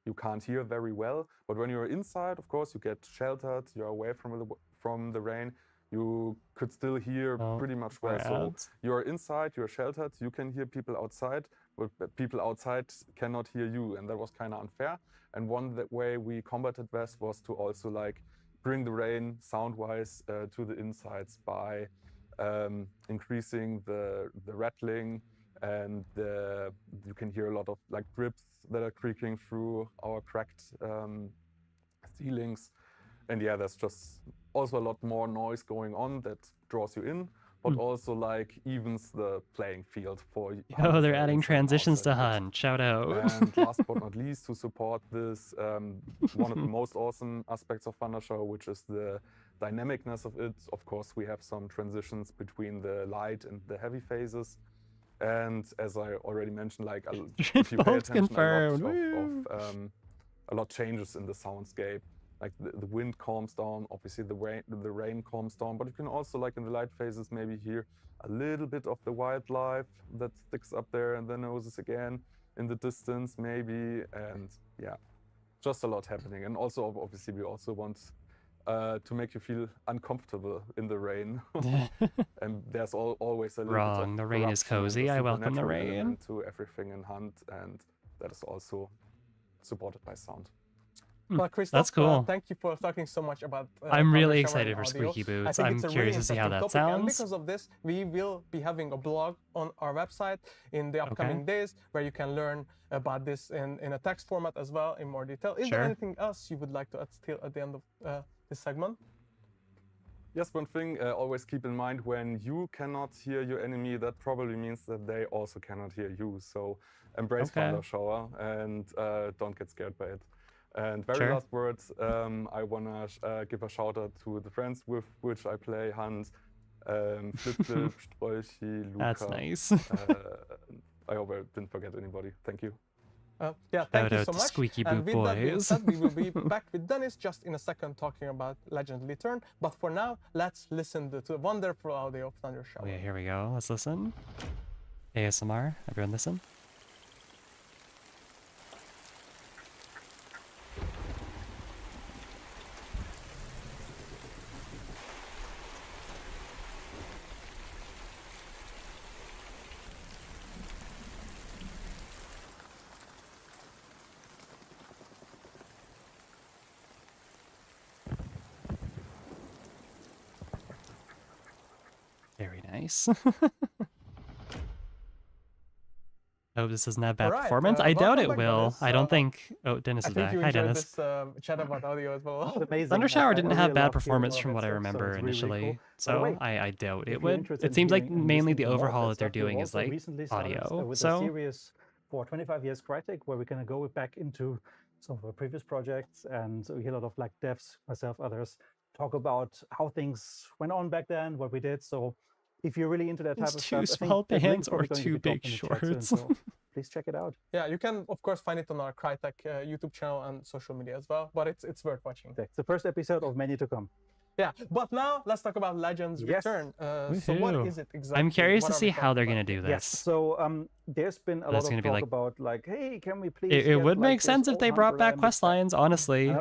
You can't hear very well. But when you're inside, of course, you get sheltered. You're away from the rain. You could still hear pretty much well. So you're inside, you're sheltered. You can hear people outside, but people outside cannot hear you, and that was kind of unfair. And one way we combated this was to also like bring the rain sound-wise to the insides by increasing the rattling, and you can hear a lot of like drips that are creaking through our cracked ceilings. And yeah, there's just also a lot more noise going on that draws you in, but also like evens the playing field for you. Oh, they're adding transitions to Hunt. Shout out. And last but not least, to support this, one of the most awesome aspects of Thundershow, which is the dynamicness of it. Of course, we have some transitions between the light and the heavy phases. And as I already mentioned, like if you pay attention, a lot changes in the soundscape. Like the wind calms down, obviously the rain calms down, but you can also, like in the light phases, maybe hear a little bit of the wildlife that sticks up there and the noses again in the distance, maybe. And yeah, just a lot happening. And also, obviously, we also want to make you feel uncomfortable in the rain. And there's always a little bit of the rain is cozy. I welcome the rain to everything in Hunt, and that is also supported by sound. Well, Christoph, that's cool. Thank you for talking so much about. I'm really excited for Squeaky Boots. I'm curious to see how that sounds. And because of this, we will be having a blog on our website in the upcoming days where you can learn about this in a text format as well in more detail. Is there anything else you would like to add still at the end of this segment? Yes, one thing, always keep in mind, when you cannot hear your enemy, that probably means that they also cannot hear you. So embrace Thunder Shower and don't get scared by it. And very last words, I want to give a shout out to the friends with which I play Hunt, Flip, Strolchi, Luca. That's nice. I hope I didn't forget anybody. Thank you. Yeah, thank you so much. Squeaky and Boot with that being boys. said, we will be back with Dennis just in a second talking about Legendly Turn. But for now, let's listen to the wonderful audio of Thunder Shower. Oh yeah, here we go. Let's listen. ASMR. Everyone listen. Very nice. I hope this doesn't have bad performance. I doubt it will. I don't think. Oh, Dennis is back. Hi, Dennis. This chat about audio as well. Amazing. Thunder Shower didn't have bad performance from from what I remember initially, so I doubt it would. It It seems like mainly the overhaul that they're doing is like audio. With So a series for 25 years Crytek, where we're gonna go back into some of our previous projects, and we hear a lot of like devs, myself, others, talk about how things went on back then, what we did. So if you're really into that type of stuff, two small pants or two big shorts. So please check it out. Yeah, you can of course find it on our Crytek YouTube channel and social media as well. But it's worth watching. It's the first episode of many to come. Yeah, but now let's talk about Legends Return. So what is it exactly? I'm curious to see how they're going to do this. Yes, so there's been a lot of talk about like, hey, can we please It would make sense if they brought back quest lines, honestly.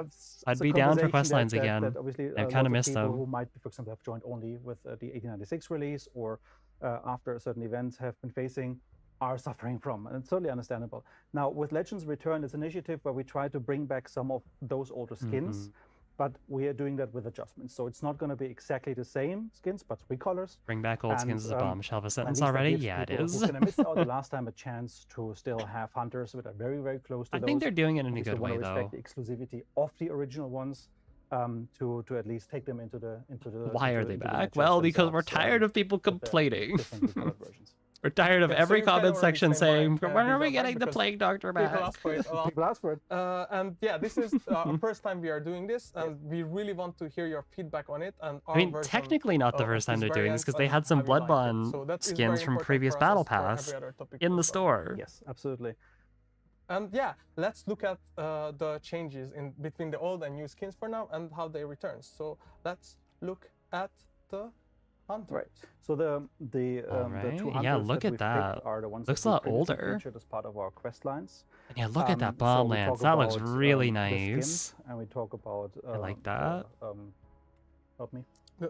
I'd be down for quest lines again. Obviously, I've kind of missed them. Who might, for example, have joined only with the 1896 release or after a certain event have been facing are suffering from, and it's totally understandable. Now, with Legends Return, it's an initiative where we try to bring back some of those older skins, but we are doing that with adjustments. So it's not going to be exactly the same skins, but recolors. Bring back old skins is a bombshell of a sentence already? Yeah, it is. We're going to miss out the last time a chance to still have hunters that are very, very close to those. I think they're doing it in a good way, though. Respect the exclusivity of the original ones. To at least take them into the Why are they back? Well, because we're tired of people complaining. We're tired of Yeah, so every you can comment already section claim saying, why, when these are we back getting the because Plague Doctor back? People ask for it a lot. People ask for it. And yeah, this is our first time we are doing this, and we really want to hear your feedback on it. And our I mean, version technically not the of first time these they're doing this, variants because they and had some how you like it. Bloodborne So that is skins very from important previous for us Battle as for Pass every other topic in the as well. store. Yes, absolutely. And yeah, let's look at the changes in between the old and new skins for now and how they return. So let's look at the hunter. Right. So the two hunters Yeah, look that at we've that. picked are the ones Looks that a we lot previously older. featured as part of our quest lines. And yeah, look at that So bomb we lance. talk That looks about, really the nice. skins, and we talk about I like that. help me.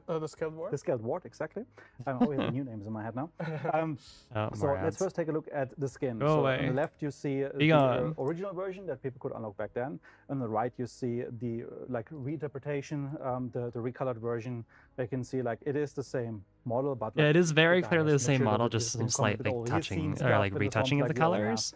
The scaled ward? The scaled ward, exactly. I always have new names in my head now. So more let's ads. first take a look at the skin. Go so away. on the left you see Be the gone. original version that people could unlock back then. On the right you see the like reinterpretation, the recolored version. You can see like it is the same model, but Yeah, like, it is very guy clearly has the same matured a model, bit, just he's been some becoming a slight bit like older. He's seen touching or stuff like in the retouching front of the like we all have. colors.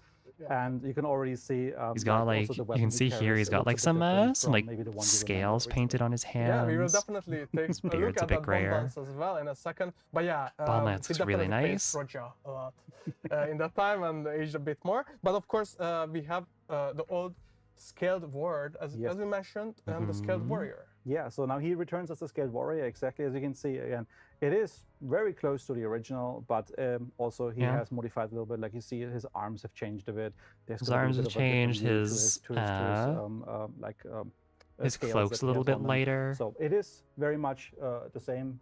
And you can already see He's got like also the you weapon can he see here carries, he's it got looks like a bit some different some from like maybe the one you remember scales painted originally. on his hands. Yeah, we will definitely take a look Beard's a at bit that bomb grayer. lance as well in a second. But yeah, Bomb lance he looks really definitely nice. faced Roger a lot in that time and aged a bit more. But of course, we have the old scaled ward, as we mentioned, and the scaled warrior. Yeah, so now he returns as the scaled warrior, exactly as you can see again. It is very close to the original, but also he has modified a little bit. Like you see, his arms have changed a bit. There's His gonna be a arms bit have of a different changed. view to His scales cloak's that a little he bit has on them. lighter. So it is very much the same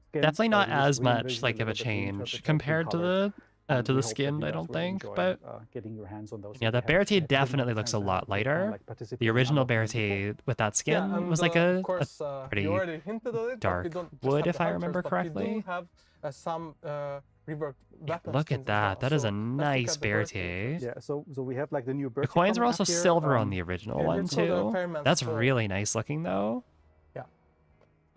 skin. Definitely not but he's as much reinvigorated like a of a little bit, change reinterpreted, compared to recolored. the And we hope that skin. you I guys don't really think, enjoy, but getting your hands on those. yeah, If the you Beartade didn't have definitely the looks a chance lot to lighter. like participate The in original unlocking them before. Beartade with that skin Yeah, and was like of course, pretty you already hinted at it, dark but we don't just wood, have if the I hunters, remember but correctly. We do have some reworked weapon Look skins at that. as well. That is So a let's look nice at the Beartade. Beartade. Yeah, so we have like the new The Beartade coins were coming also up here. silver on the original yeah, one it's called the too. Fairman's That's Fall. really nice looking though.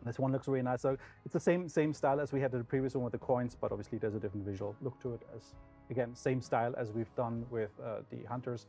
This one looks really nice. So it's the same style as we had in the previous one with the coins, but obviously there's a different visual look to it. As again, same style as we've done with the hunters.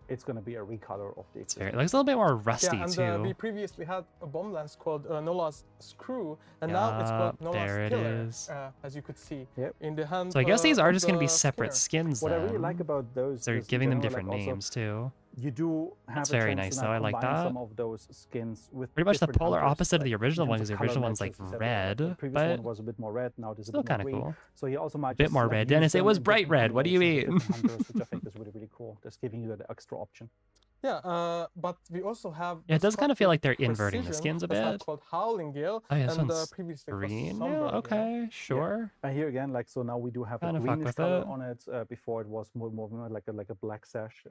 It's going to be a recolor of the. It looks a little bit more rusty yeah, and too. we previously had a bomb lance called Nola's Screw, and now it's called Nola's there it Killer, is. as you could see Yep. in the hand. So I guess these are of just going to be the separate skinner. skins What I then. really like about those, They're is in giving them general, different like also, names too. you do have That's a very chance nice to though, now I like combine that. some of those skins with Pretty much the different polar hunters, opposite of the like, original in one, terms because the of color original one's like matches, etc. red, The previous but one was a bit more red. Now this is still a bit more kind of green. cool. So he also might Bit just, more like, red. use Dennis, it them was in bright different red. What do you angles with mean? different hunters, which I think is really, really cool. Just giving you that extra option. Yeah, but we also have. Yeah, it does kind of feel like they're inverting the Precision, skins a that's now bit. called Howling Gale, Oh yeah, this and one's previously it was green. Yeah, Sunburn Gale. okay, sure. And here again, like so now we do have a Kinda fuck greenish with color it. on it. Before it was more like a black sash.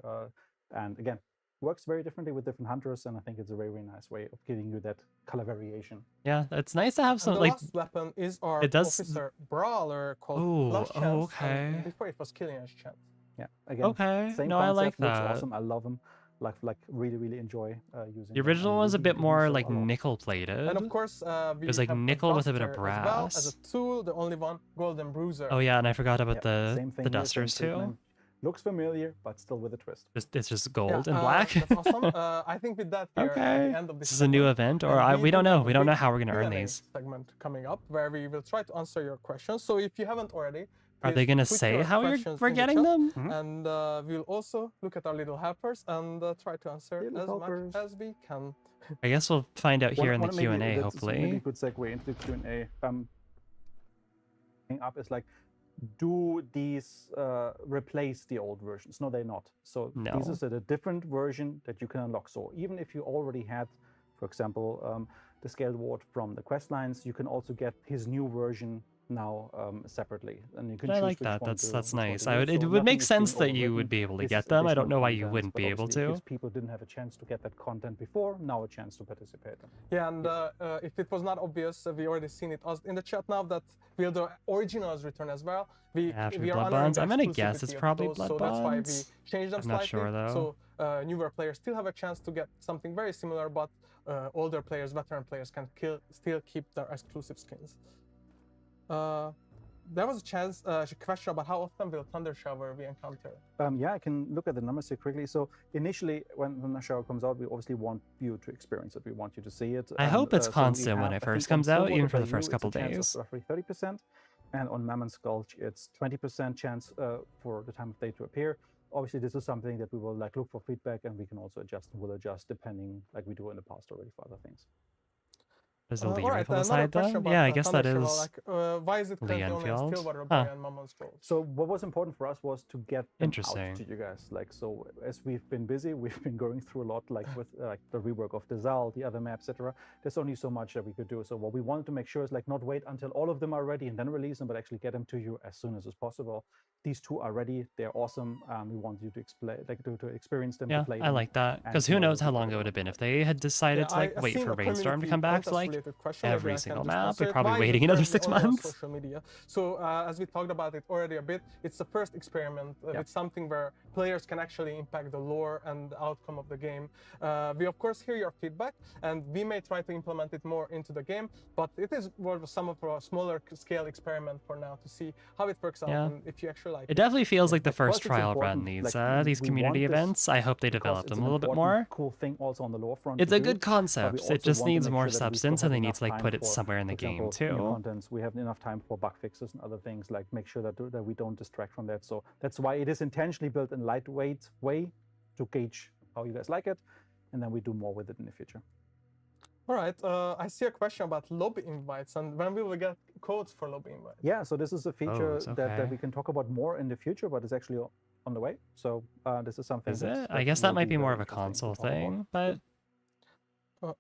And again, works very differently with different hunters, and I think it's a very, very nice way of giving you that color variation. Yeah, it's nice to have And some the like. last weapon is our it does- officer brawler called Ooh, Last Chance. oh, okay. And before it was Killing Us Chance. Yeah, again, Okay, same no, concept, I like looks that. awesome. I love them. Like really, really enjoy using. The them, original and was a we bit do more so like a lot. nickel plated. And of course, we was like have nickel a with a bit of duster as well, as brass. a tool, the only one, Golden Bruiser. Oh yeah, and I forgot about Yeah, same thing the here, dusters same too. treatment. Looks familiar, but still with a twist. It's just Yeah, gold and black. That's awesome. I think with that, we are at Okay. the end of This this is a new segment. event, or And we don't do know. have a We don't know big how we're gonna earn Q&A these. segment coming up where we will try to answer your questions. So if you haven't already, Are they please gonna put say your how questions we're in the getting chat, them? And we'll also look at our little helpers and try to answer Little as helpers. much as we can. I guess we'll find out here in the One- maybe Q&A, that's maybe a hopefully. good segue into the Q&A. Up is like, do these replace the old versions? No, they're not. So No. this is a different version that you can unlock. So even if you already had, for example, the scaled ward from the quest lines, you can also get his new version now separately, and you can I choose like which that. one That's to nice. want to I use. would. It So would nothing make is sense being that you overwritten. would be able to This get is them. I don't additional know why you content, wouldn't but be able obviously it to. gives people didn't have a chance to get that content before, now a chance to participate. Yeah, and if it was not obvious, we already seen it in the chat now that will the originals return as well. After we are Blood honoring Bonds? the I'm gonna guess it's exclusivity of probably those, Blood so that's why we Bonds. changed them I'm not slightly. sure, though. So newer players still have a chance to get something very similar, but older players, veteran players can still keep their exclusive skins. There was a question about how often will Thunder Shower we encounter. Yeah, I can look at the numbers here quickly. So initially, when the shower comes out, we obviously want you to experience it. We want you to see it. I hope it's so we constant when have, it I first think on comes out, silver even for by the first you, couple it's a chance days. of roughly 30%. And on Mammon's Gulch, it's 20% chance for the time of day to appear. Obviously, this is something that we will like look for feedback, and we can also adjust and will adjust depending, like we do in the past already for other things. There's a Lee All right, rifle another beside question them. about Yeah, I guess that Thunder is Shovel, like, why is it Lee currently only in Enfield. Stillwater Huh. Bay and Mammon's Gulch? So what was important for us was to get them Interesting. out to you guys. Like, so as we've been busy, we've been going through a lot, like with like the rework of the ZAL, the other maps, etc. There's only so much that we could do. So what we wanted to make sure is like not wait until all of them are ready and then release them, but actually get them to you as soon as is possible. These two are ready. They're awesome. We want you to experience them. Yeah, to play I them, like that. and Because to who know knows that how we long put it it would have on been if time. they had decided to like I've wait seen for a Rainstorm to community come back for like contest-related question. Maybe every I can single just map. answer We're it. probably Why is waiting it another currently 6 only on months. social media? So as we talked about it already a bit, it's the first experiment. It's something where players can actually impact the lore and the outcome of the game. We of course hear your feedback, and we may try to implement it more into the game, but it is more of some of a smaller scale experiment for now to see how it works out and if you actually like it. It definitely feels like the Of course, first it's trial run. important, These we community want this events. I hope they because develop it's them an a little bit important, more. cool thing also on the lore front. It's to a do, good but we concept. It also just want to needs make more sure that we still substance, have and they need enough to like time put it for somewhere in the game example, new too. contents. We have enough time for bug fixes and other things. Like make sure that we don't distract from that. So that's why it is intentionally built in lightweight way to gauge how you guys like it, and then we do more with it in the future. All right, I see a question about lobby invites, and when will we get codes for lobby invites? Yeah, so this is a feature that okay. we can talk about more in the future, but it's actually on the way. So this is something. Is it? that I guess that will might be more very of a interesting to console talk about. thing, but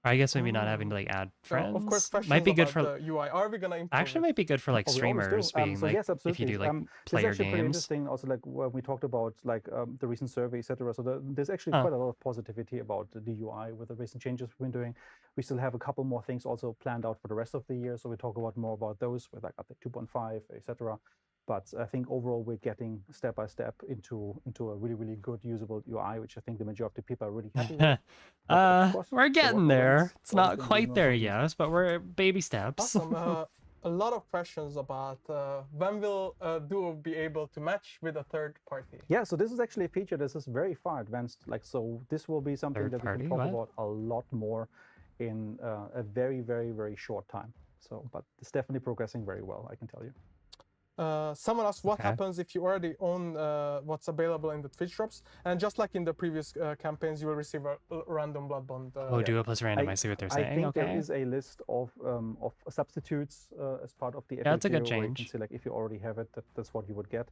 I guess maybe not having to like add friends. Of course, questions might be good about for the UI. Are we gonna improve actually it? might be good for like Oh, we always do. streamers being So like yes, absolutely. if you do like this is player actually pretty games. interesting. Also, like when we talked about like the recent survey, etc. So there's actually quite a lot of positivity about the UI with the recent changes we've been doing. We still have a couple more things also planned out for the rest of the year. So we talk about more about those with like update 2.5, etc. But I think overall we're getting step by step into a really, really good usable UI, which I think the majority of people are really happy with. We're getting there. It's not quite there yet, but we're baby steps. Awesome. A lot of questions about when will Duo be able to match with a third party? Yeah, so this is actually a feature that is very far advanced. Like, so this will be something that we can talk about a lot more in a very, very, very short time. So, but it's definitely progressing very well, I can tell you. Someone asked what happens if you already own what's available in the Twitch drops, and just like in the previous campaigns, you will receive a random blood bond. Duo plus random. I see what they're saying. I think there is a list of substitutes as part of the FAQ. That's a good change. You can see like if you already have it, that's what you would get.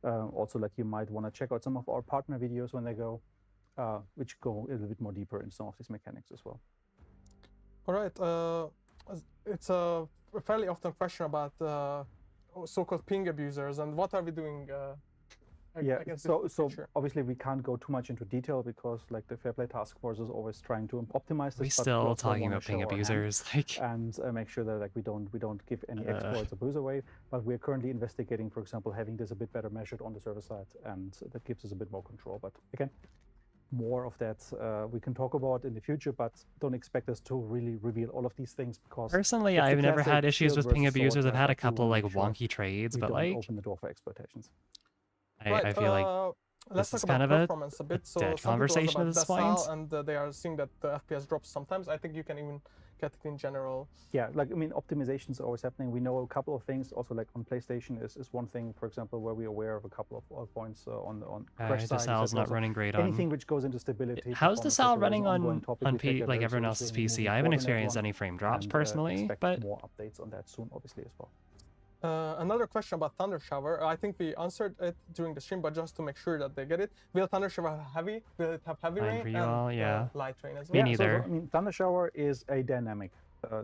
Also, like you might want to check out some of our partner videos when they go, which go a little bit more deeper in some of these mechanics as well. All right, it's a fairly often question about so-called ping abusers, and what are we doing against so obviously we can't go too much into detail because like the Fair Play Task Force is always trying to optimize this. We're still talking about ping abusers, like, and make sure that like we don't give any exploits abuse away. But we're currently investigating, for example, having this a bit better measured on the server side, and that gives us a bit more control. But again, more of that we can talk about in the future, but don't expect us to really reveal all of these things because personally I've never had issues with ping abusers. I've had a couple like wonky trades, but like open the door for exploitations. I feel like let's this talk is kind about of performance a bit. So dead conversation at this point. And they are seeing that the FPS drops sometimes. I think you can even get it in general. Yeah, like I mean, optimizations are always happening. We know a couple of things. Also, like on PlayStation is one thing, for example, where we're aware of a couple of points on crash side. The SAL's not running great on anything which goes into stability. How's the SAL running on like everyone else's PC? I haven't experienced any frame drops personally, but more updates on that soon, obviously as well. Another question about Thunder Shower. I think we answered it during the stream, but just to make sure that they get it, will Thunder Shower have heavy? Will it have heavy rain and light rain as well? Me neither. So, I mean, Thunder Shower is a dynamic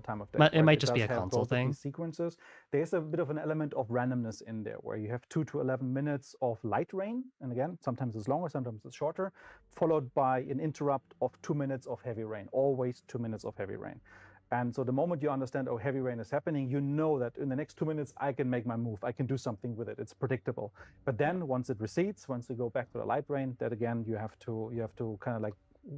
time of day. But it might just be a console thing. Sequences. There's a bit of an element of randomness in there, where you have 2 to 11 minutes of light rain, and again, sometimes it's longer, sometimes it's shorter, followed by an interrupt of 2 minutes of heavy rain. Always 2 minutes of heavy rain. And so the moment you understand, oh, heavy rain is happening, you know that in the next 2 minutes, I can make my move. I can do something with it. It's predictable. But then once it recedes, once you go back to the light rain, that again, you have to kind of like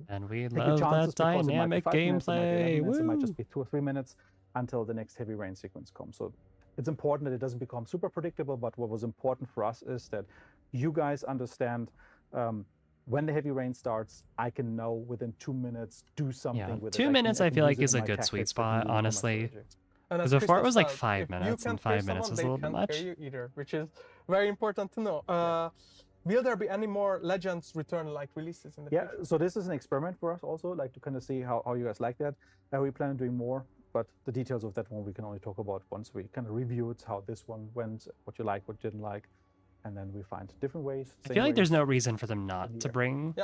and we love that dynamic gameplay. It might just be 2 or 3 minutes until the next heavy rain sequence comes. So it's important that it doesn't become super predictable. But what was important for us is that you guys understand when the heavy rain starts, I can know within 2 minutes do something with it. 2 minutes I feel like is a good sweet spot, honestly. And as Because before it Christoph was like said, 5 if you minutes, can't and hear 5 minutes someone, is a they little bit can't much. hear you either, which is very important to know. Will there be any more Legends Return like releases in the future? So this is an experiment for us also, like to kind of see how you guys like that. We plan on doing more, but the details of that one we can only talk about once we kind of review it, how this one went, what you like, what you didn't like, and then we find different ways. I feel like there's no reason for them not to bring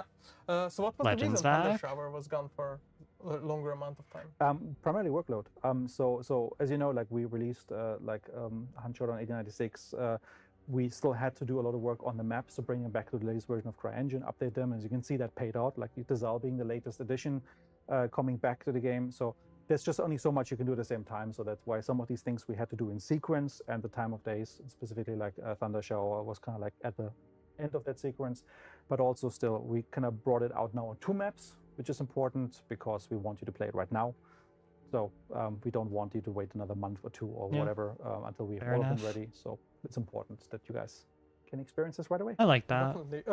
So what was Legends the reason Thunder back. Shower was gone for a longer amount of time? Primarily workload. So as you know, like we released Hunt Showdown 1896. We still had to do a lot of work on the maps to bring them back to the latest version of CryEngine, update them. As you can see, that paid out, like Tazal being the latest addition coming back to the game. So there's just only so much you can do at the same time. So that's why some of these things we had to do in sequence, and the time of days, specifically like Thunder Shower, was kind of like at the end of that sequence. But also still, we kind of brought it out now on 2 maps, which is important because we want you to play it right now. So we don't want you to wait another month or 2 or whatever until we have all of them ready. So it's important that you guys can experience this right away. I like that. Definitely.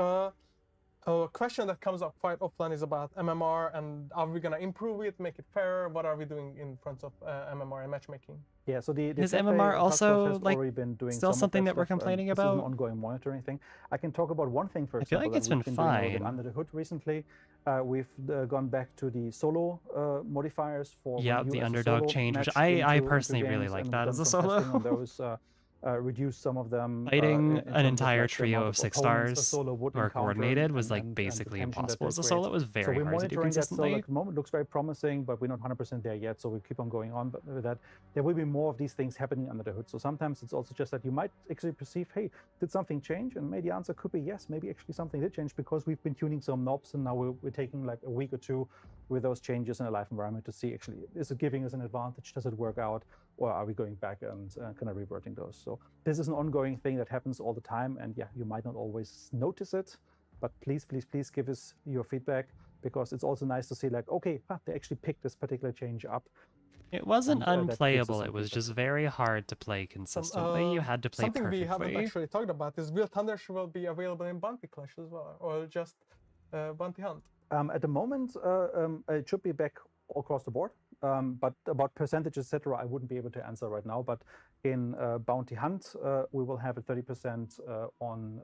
A question that comes up quite often is about MMR, and are we gonna improve it, make it fairer? What are we doing in front of MMR and matchmaking? Yeah, so the Is Pepe MMR task also force has like already been doing still some of something that we're stuff, and complaining this is an about? ongoing monitoring thing. I can talk about one thing, for I feel example, like it's that we've been doing a little bit fine. under the hood recently. We've gone back to the solo modifiers for Yeah, when you the as a underdog solo change, which match I into personally really games, like and that done as a some testing solo. on those, reduce some of them. Fighting in an terms of, entire like, the trio amount of 6 opponents a stars solo would who are encounter coordinated was and- like and basically the tension that impossible they as a create. solo. It was So very we're hard to do monitoring that still. consistently. At the moment, it looks very promising, but we're not 100% there yet. So we keep on going on. But with that, there will be more of these things happening under the hood. So sometimes it's also just that you might actually perceive, hey, did something change? And maybe the answer could be yes. Maybe actually something did change because we've been tuning some knobs, and now we're taking like a week or 2 with those changes in a live environment to see actually, is it giving us an advantage? Does it work out? Or are we going back and kind of reverting those? So this is an ongoing thing that happens all the time. And yeah, you might not always notice it, but please, please, please give us your feedback, because it's also nice to see like, okay, they actually picked this particular change up. It wasn't And, that gives us unplayable, some it was feedback. just very hard to play consistently. You had to play Something we haven't perfectly. actually talked about is, will Thunder will be available in Bounty Clash as well, or just Bounty Hunt? At the moment, it should be back all across the board. But about percentages, etc., I wouldn't be able to answer right now. But in Bounty Hunt, we will have a 30% on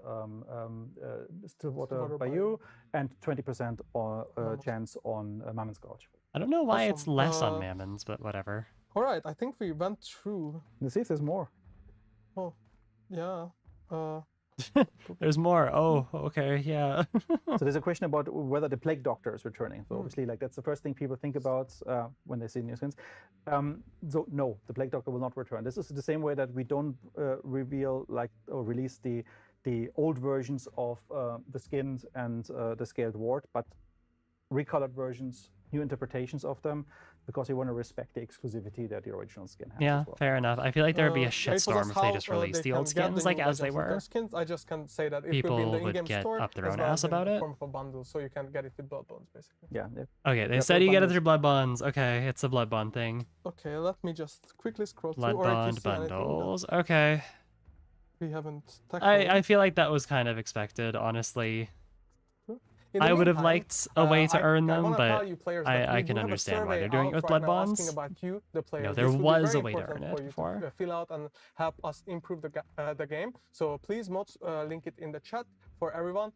Stillwater Bayou and 20% chance on Mammon Scourge. I don't know why it's Awesome. less on Mammons, but whatever. All right, I think we went through. Let's see if there's more. Oh, yeah. There's more. Oh, okay, yeah. So there's a question about whether the Plague Doctor is returning. So obviously, like that's the first thing people think about when they see new skins. So no, the Plague Doctor will not return. This is the same way that we don't reveal like or release the old versions of the skins and the scaled ward, but recolored versions, new interpretations of them, because we want to respect the exclusivity that the original skin has. Yeah, as well. fair enough. I feel like there would be a It was shitstorm if they just how, released the old can get skins the like new as they Legends Return were. Skins. I just can say that it will be in People the would in-game get store up their as own well ass as in about the it. form of a bundle, so you can get it with blood bonds basically. Yeah. Okay, they Yeah, said blood you get it bundles. through blood bonds. Okay, it's a blood bond thing. Okay, let me just quickly scroll Blood through. Or if you bond see anything that bundles. Okay. we haven't tackled. I feel like that was kind of expected, honestly. In the I would have meantime, liked a way to earn I them, wanna tell but you players that I we can do have a understand why survey they're doing it out with right blood now bonds. asking about you, the players. there This will be was very a way to important earn it for you before. to fill out and help us improve the game. So please, mods, link it in the chat for everyone.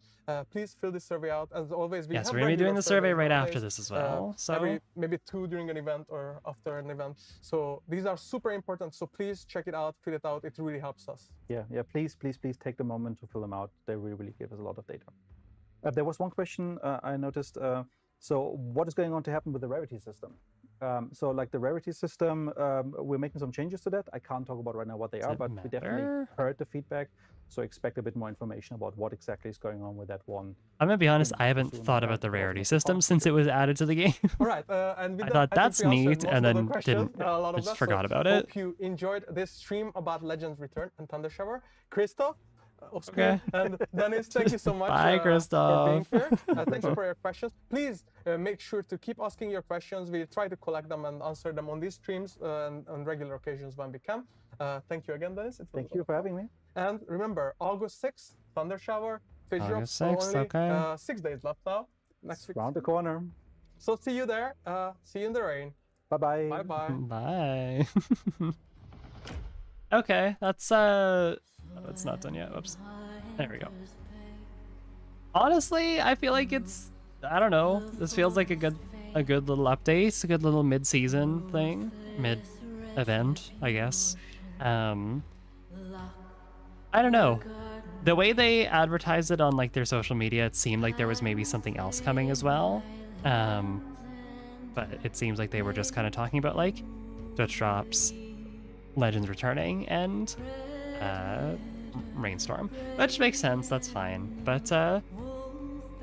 Please fill this survey out. As always, we Yes, have we're gonna be doing regular the survey surveys right after nowadays, this as well. So every maybe 2 during an event or after an event. So these are super important. So please check it out, fill it out. It really helps us. Yeah. Please take the moment to fill them out. They really give us a lot of data. There was one question I noticed. So what is going on to happen with the rarity system? So like the rarity system, we're making some changes to that. I can't talk about right now what they are, it but we definitely matter? heard the feedback. So expect a bit more information about what exactly is going on with that one. I'm gonna be honest, I haven't soon, thought about the but also rarity not system fast. since it was added to the game. All right, and with I that, thought think that's we answered neat, most and of the then questions, didn't. a lot of Just that, forgot so about it. Hope you enjoyed this stream about Legends Return and Thunder Shower. Christoph, Oscar, Okay. and Dennis, thank you so much Bye, for being Christoph. here. Thank you for your questions. Please make sure to keep asking your questions. We try to collect them and answer them on these streams and on regular occasions when we can. Thank you again, Dennis. Thank you for having me. And remember, August 6th, Thunder Shower, fish August drops 6th, only. okay. 6 days left now. Next week. Round the corner. So see you there. See you in the rain. Bye-bye. Bye-bye. Bye. Okay, that's it's not done yet. Whoops. There we go. Honestly, I feel like it's, I don't know. This feels like a good little update, a good little mid-season thing, mid-event, I guess. I don't know. The way they advertised it on like their social media, it seemed like there was maybe something else coming as well. But it seems like they were just kind of talking about like Dutch drops, Legends returning, and Rainstorm, which makes sense. That's fine. But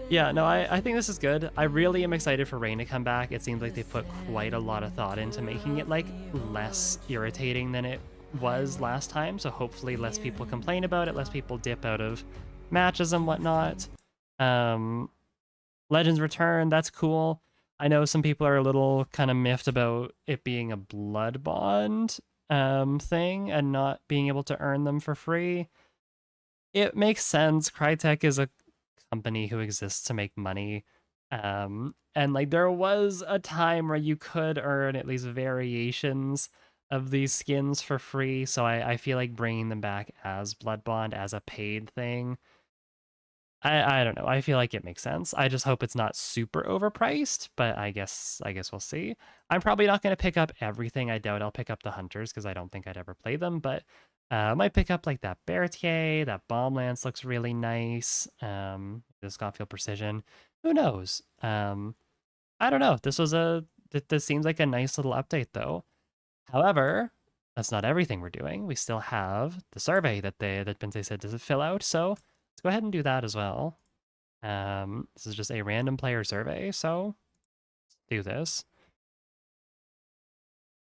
yeah, no, I think this is good. I really am excited for Rain to come back. It seems like they put quite a lot of thought into making it like less irritating than it was last time. So hopefully less people complain about it, less people dip out of matches and whatnot. Legends return, that's cool. I know some people are a little kind of miffed about it being a blood bond thing and not being able to earn them for free. It makes sense. Crytek is a company who exists to make money. And like there was a time where you could earn at least variations of these skins for free. So I feel like bringing them back as Blood Bond as a paid thing, I don't know. I feel like it makes sense. I just hope it's not super overpriced, but I guess we'll see. I'm probably not going to pick up everything. I doubt I'll pick up the Hunters because I don't think I'd ever play them, but I might pick up like that Berthier, that Bomb Lance looks really nice. The Scottfield Precision. Who knows? I don't know. This seems like a nice little update though. However, that's not everything we're doing. We still have the survey that Bente said to fill out, so let's go ahead and do that as well. This is just a random player survey, so let's do this.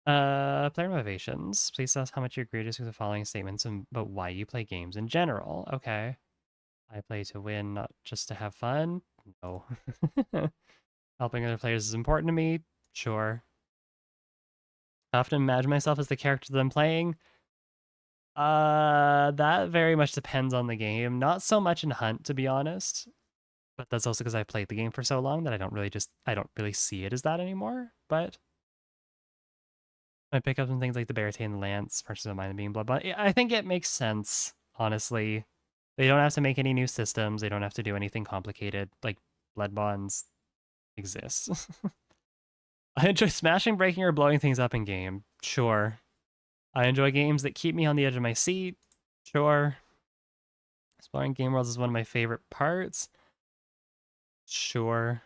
Player motivations. Please tell us how much you agree with the following statements about why you play games in general. Okay. I play to win, not just to have fun. No. Helping other players is important to me. Sure. I often imagine myself as the character that I'm playing. That very much depends on the game. Not so much in Hunt, to be honest. But that's also because I've played the game for so long that I don't really see it as that anymore. But I pick up some things like the Berthier and the Lance, versus don't mind being Blood Bond. I think it makes sense, honestly. They don't have to make any new systems. They don't have to do anything complicated. Like, Blood Bonds exist. I enjoy smashing, breaking, or blowing things up in game. Sure. I enjoy games that keep me on the edge of my seat. Sure. Exploring game worlds is one of my favorite parts. Sure.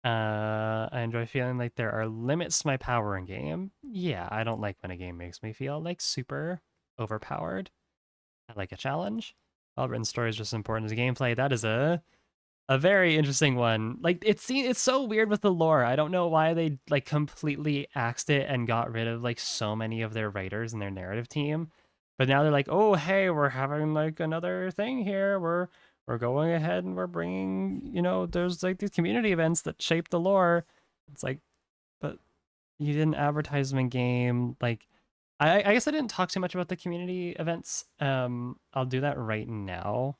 I enjoy feeling like there are limits to my power in game. Yeah, I don't like when a game makes me feel like super overpowered. I like a challenge. Well-written story is just as important as gameplay. That is a very interesting one. Like it's so weird with the lore. I don't know why they like completely axed it and got rid of like so many of their writers and their narrative team. But now they're like, "Oh, hey, we're having like another thing here. We're going ahead and we're bringing, there's like these community events that shape the lore." It's like, but you didn't advertise them in game. Like, I guess I didn't talk too much about the community events. I'll do that right now.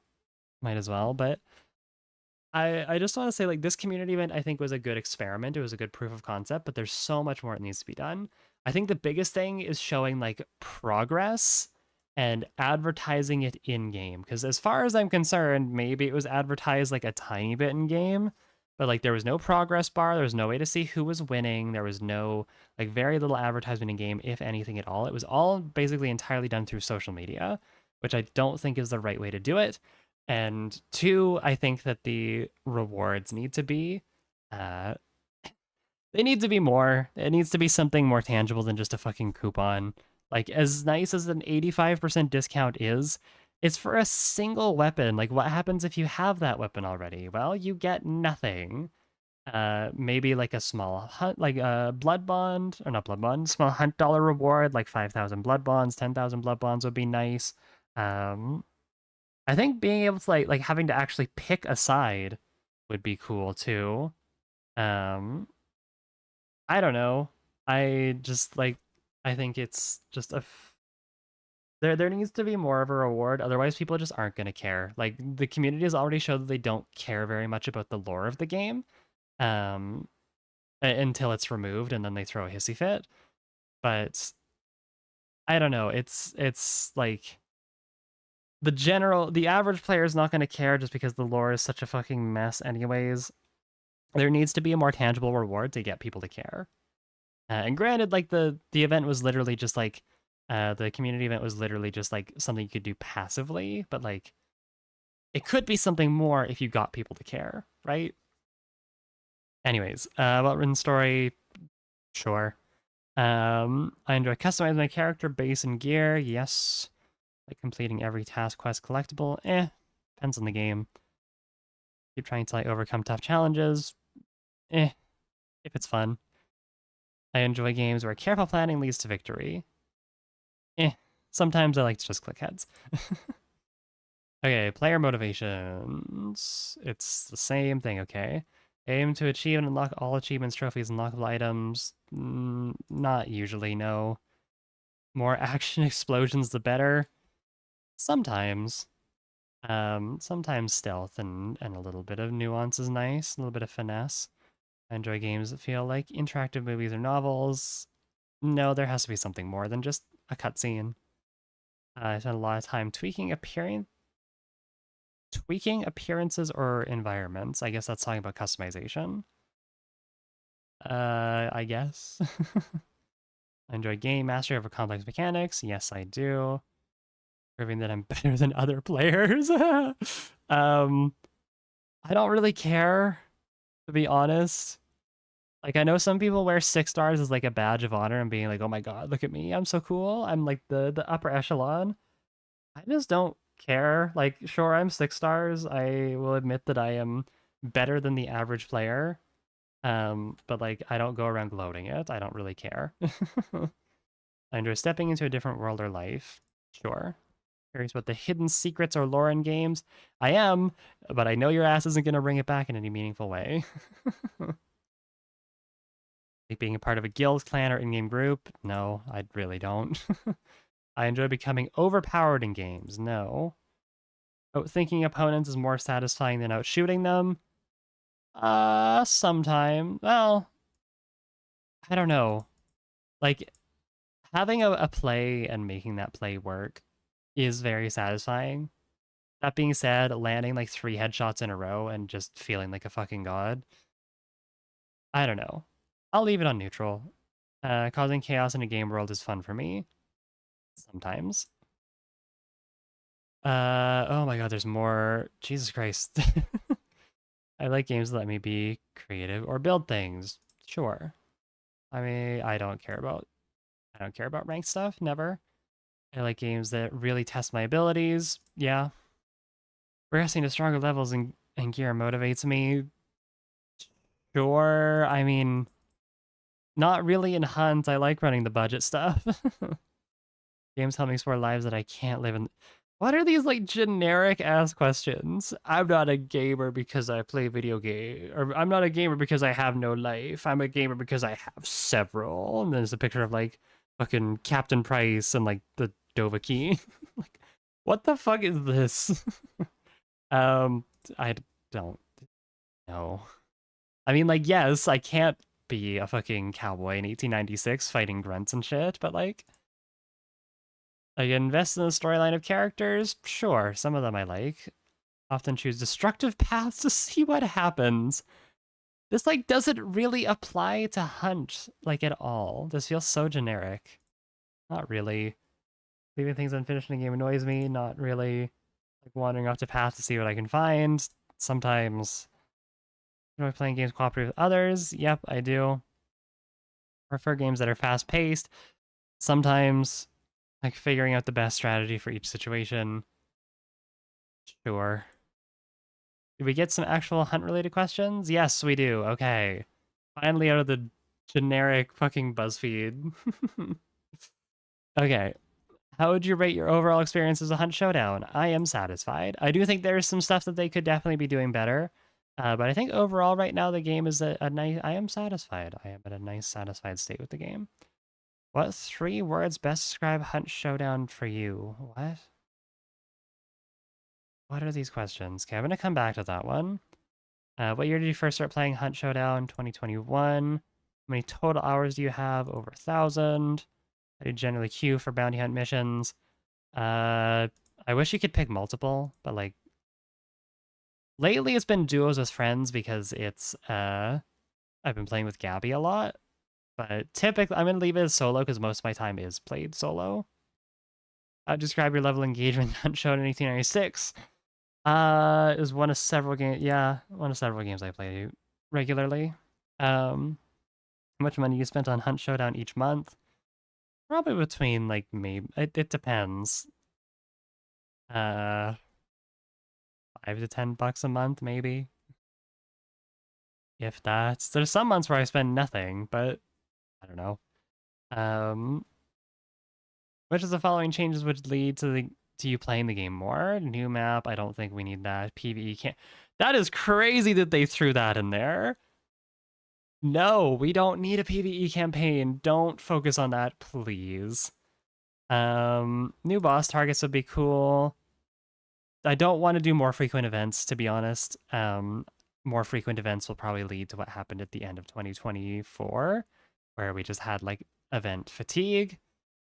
Might as well, but I just want to say, like, this community event, I think, was a good experiment. It was a good proof of concept, but there's so much more that needs to be done. I think the biggest thing is showing, like, progress and advertising it in-game. Because as far as I'm concerned, maybe it was advertised, like, a tiny bit in-game, but, like, there was no progress bar. There was no way to see who was winning. There was no, like, very little advertisement in-game, if anything at all. It was all basically entirely done through social media, which I don't think is the right way to do it. And two, I think that the rewards need to be, they need to be more. It needs to be something more tangible than just a fucking coupon. Like, as nice as an 85% discount is, it's for a single weapon. Like, what happens if you have that weapon already? Well, you get nothing. Maybe like a small hunt, like a blood bond, or not blood bond, small hunt dollar reward, like 5,000 blood bonds, 10,000 blood bonds would be nice. I think being able to like having to actually pick a side would be cool too. I don't know. I just like, I think it's just there needs to be more of a reward. Otherwise, people just aren't going to care. Like, the community has already showed that they don't care very much about the lore of the game. And until it's removed, and then they throw a hissy fit. But I don't know. It's like the average player is not going to care just because the lore is such a fucking mess anyways. There needs to be a more tangible reward to get people to care. And granted, like the event was literally just like the community event was literally just like something you could do passively, but like it could be something more if you got people to care, right? Anyways, about written story, sure. I enjoy customizing my character, base, and gear. Yes. Like completing every task, quest, collectible. Depends on the game. Keep trying to like overcome tough challenges. If it's fun. I enjoy games where careful planning leads to victory. Sometimes I like to just click heads. Okay, player motivations. It's the same thing, okay. Aim to achieve and unlock all achievements, trophies, and unlockable items. Not usually, no. More action explosions, the better. Sometimes. Sometimes stealth and a little bit of nuance is nice, a little bit of finesse. I enjoy games that feel like interactive movies or novels. No, there has to be something more than just a cutscene. I spent a lot of time tweaking appearances or environments. I guess that's talking about customization. I guess. I enjoy game mastery over complex mechanics. Yes, I do. Proving that I'm better than other players. I don't really care, to be honest. Like, I know some people wear 6 stars as like a badge of honor and being like, oh my god, look at me, I'm so cool. I'm like the upper echelon. I just don't care. Like, sure, I'm 6 stars. I will admit that I am better than the average player. But like, I don't go around gloating it. I don't really care. I enjoy stepping into a different world or life. Sure. Curious about the hidden secrets or lore in games. I am, but I know your ass isn't going to bring it back in any meaningful way. Like being a part of a guild, clan, or in-game group? No, I really don't. I enjoy becoming overpowered in games. No. Outthinking opponents is more satisfying than outshooting them. Sometime. Well, I don't know. Like, having a play and making that play work is very satisfying. That being said, landing like 3 headshots in a row and just feeling like a fucking god, I don't know. I'll leave it on neutral. Causing chaos in a game world is fun for me. Sometimes. Oh my god, there's more. Jesus Christ. I like games that let me be creative or build things. Sure. I mean, I don't care about ranked stuff, never. I like games that really test my abilities. Yeah. Progressing to stronger levels and gear motivates me. Sure. I mean, not really in Hunt. I like running the budget stuff. Games help me explore lives that I can't live in. What are these like generic ass questions? I'm not a gamer because I play video game, or I'm not a gamer because I have no life. I'm a gamer because I have several. And there's a picture of like fucking Captain Price and like the Dovahkiin. Like, what the fuck is this? I don't know. I mean, like, yes, I can't be a fucking cowboy in 1896 fighting grunts and shit, but like, I invest in the storyline of characters? Sure, some of them I like. Often choose destructive paths to see what happens. This, like, doesn't really apply to Hunt, like, at all. This feels so generic. Not really. Leaving things unfinished in a game annoys me. Not really. Like, wandering off to path to see what I can find. Sometimes. Enjoy playing games cooperative with others? Yep, I do. Prefer games that are fast-paced. Sometimes. Like, figuring out the best strategy for each situation. Sure. Did we get some actual Hunt-related questions? Yes, we do. Okay. Finally out of the generic fucking BuzzFeed. Okay. How would you rate your overall experience as a Hunt Showdown? I am satisfied. I do think there's some stuff that they could definitely be doing better. But I think overall right now the game is a nice... I am satisfied. I am at a nice satisfied state with the game. What 3 words best describe Hunt Showdown for you? What? What are these questions? Okay, I'm going to come back to that one. What year did you first start playing Hunt Showdown? 2021. many total hours do you have? Over 1,000. I generally queue for bounty hunt missions. I wish you could pick multiple, but like lately it's been duos with friends because it's I've been playing with Gabby a lot. But typically I'm gonna leave it as solo because most of my time is played solo. Describe your level of engagement hunt shown in 1896. It was one of several games. Yeah, one of several games I play regularly. How much money you spent on Hunt Showdown each month? Probably between like maybe it depends. 5 to $10 a month, maybe. If that's there's some months where I spend nothing, but I don't know. Which of the following changes would lead to you playing the game more? New map, I don't think we need that. PvE can't. That is crazy that they threw that in there. No, we don't need a PvE campaign. Don't focus on that, please. New boss targets would be cool. I don't want to do more frequent events, to be honest. More frequent events will probably lead to what happened at the end of 2024, where we just had like event fatigue.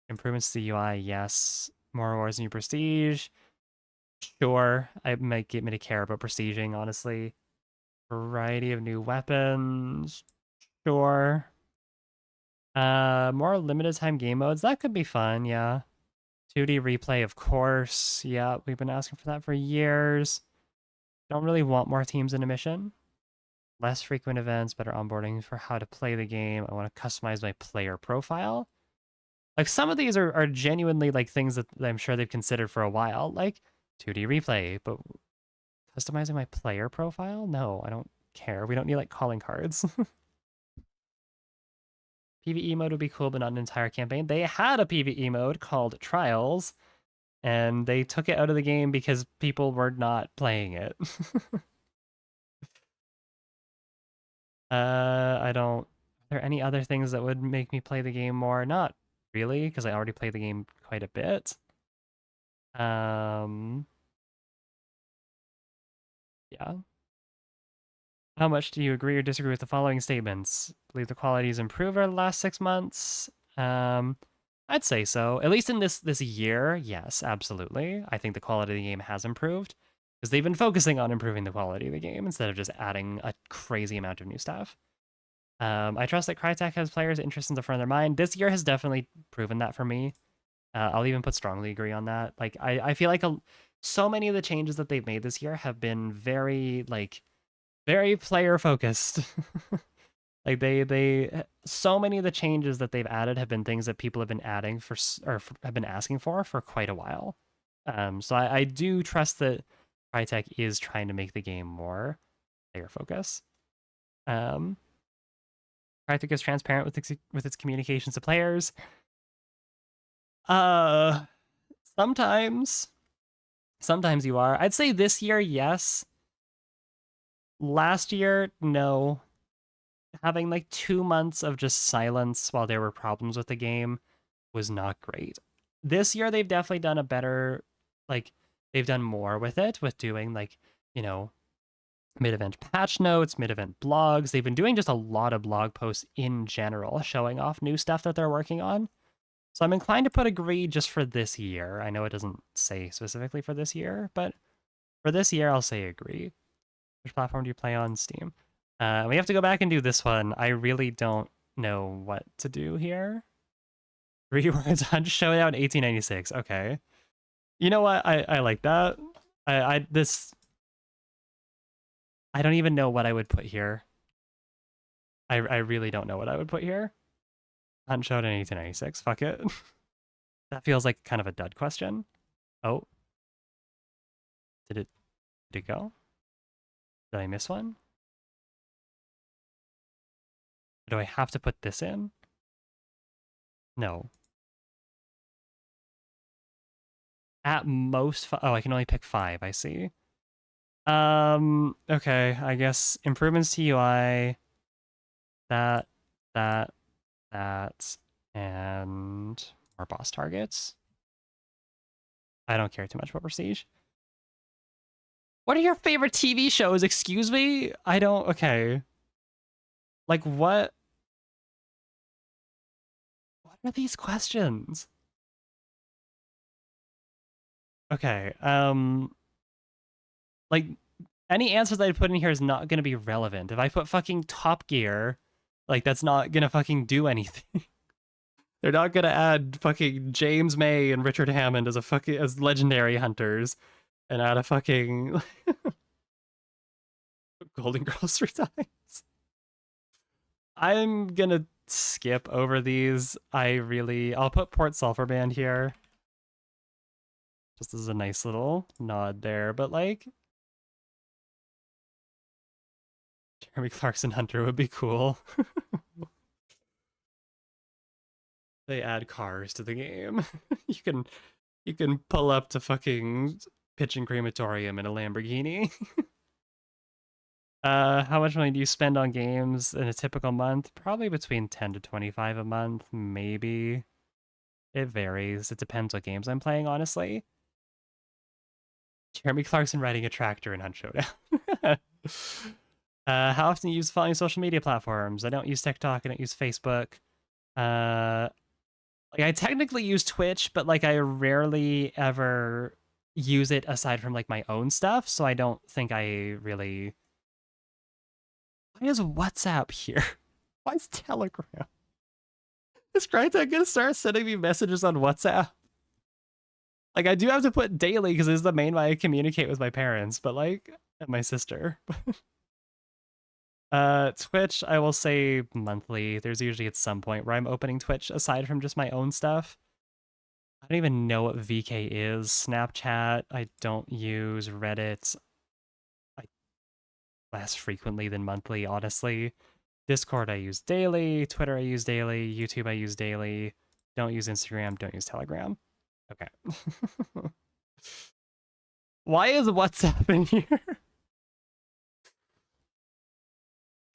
Improvements to the UI, yes. More rewards, new prestige. Sure, I might get me to care about prestiging, honestly. Variety of new weapons. Sure. More limited time game modes. That could be fun, yeah. 2D replay, of course. Yeah, we've been asking for that for years. Don't really want more teams in a mission. Less frequent events, better onboarding for how to play the game. I want to customize my player profile. Like, some of these are genuinely, like, things that I'm sure they've considered for a while. Like, 2D replay, but customizing my player profile? No, I don't care. We don't need, like, calling cards. PvE mode would be cool, but not an entire campaign. They had a PvE mode called Trials, and they took it out of the game because people were not playing it. I don't... Are there any other things that would make me play the game more? Not really, because I already play the game quite a bit. Yeah. How much do you agree or disagree with the following statements? Believe the quality has improved over the last 6 months? I'd say so. At least in this year, yes, absolutely. I think the quality of the game has improved because they've been focusing on improving the quality of the game instead of just adding a crazy amount of new stuff. I trust that Crytek has players' interests in the front of their mind. This year has definitely proven that for me. I'll even put strongly agree on that. Like, I feel like so many of the changes that they've made this year have been very player focused. Like so many of the changes that they've added have been things that people have been adding have been asking for quite a while. So I do trust that Crytek is trying to make the game more player focused. Crytek is transparent with its communications to players. Sometimes you are. I'd say this year, yes. Last year, no. Having like 2 months of just silence while there were problems with the game was not great. This year, they've definitely done a better, like, they've done more with it, with doing like, you know, mid-event patch notes, mid-event blogs. They've been doing just a lot of blog posts in general, showing off new stuff that they're working on. So I'm inclined to put agree just for this year. I know it doesn't say specifically for this year, but for this year, I'll say agree. Which platform do you play on? Steam. We have to go back and do this one. I really don't know what to do here. 3 words on Showdown 1896. Okay. You know what? I like that. I don't even know what I would put here. I really don't know what I would put here. On Showdown 1896. Fuck it. That feels like kind of a dud question. Oh. Did it go? Did I miss one? Do I have to put this in? No. At most, oh, I can only pick 5, I see. Okay, I guess improvements to UI, that, and more boss targets. I don't care too much about Prestige. What are your favorite TV shows? Excuse me? I don't, okay. Like, what? What are these questions? Okay, like, any answers I put in here is not gonna be relevant. If I put fucking Top Gear, like, that's not gonna fucking do anything. They're not gonna add fucking James May and Richard Hammond as legendary hunters, and add a fucking Golden Girls 3 times. I'm gonna skip over these. I'll put Port Sulphur Band here. Just as a nice little nod there, but like, Jeremy Clarkson Hunter would be cool. They add cars to the game. you can pull up to fucking Pitch and Crematorium in a Lamborghini. How much money do you spend on games in a typical month? Probably between 10 to 25 a month, maybe. It varies. It depends what games I'm playing, honestly. Jeremy Clarkson riding a tractor in Hunt Showdown. How often do you use following social media platforms? I don't use TikTok. I don't use Facebook. Like, I technically use Twitch, but like, I rarely ever use it aside from like my own stuff. So I don't think I really. Why is WhatsApp here? Why is Telegram? Is Crytek gonna start sending me messages on WhatsApp? Like, I do have to put daily because it's the main way I communicate with my parents, but like, and my sister. Twitch, I will say monthly. There's usually at some point where I'm opening Twitch aside from just my own stuff. I don't even know what VK is. Snapchat, I don't use. Reddit, I less frequently than monthly, honestly. Discord, I use daily. Twitter, I use daily. YouTube, I use daily. Don't use Instagram, don't use Telegram. Okay. Why is WhatsApp in here?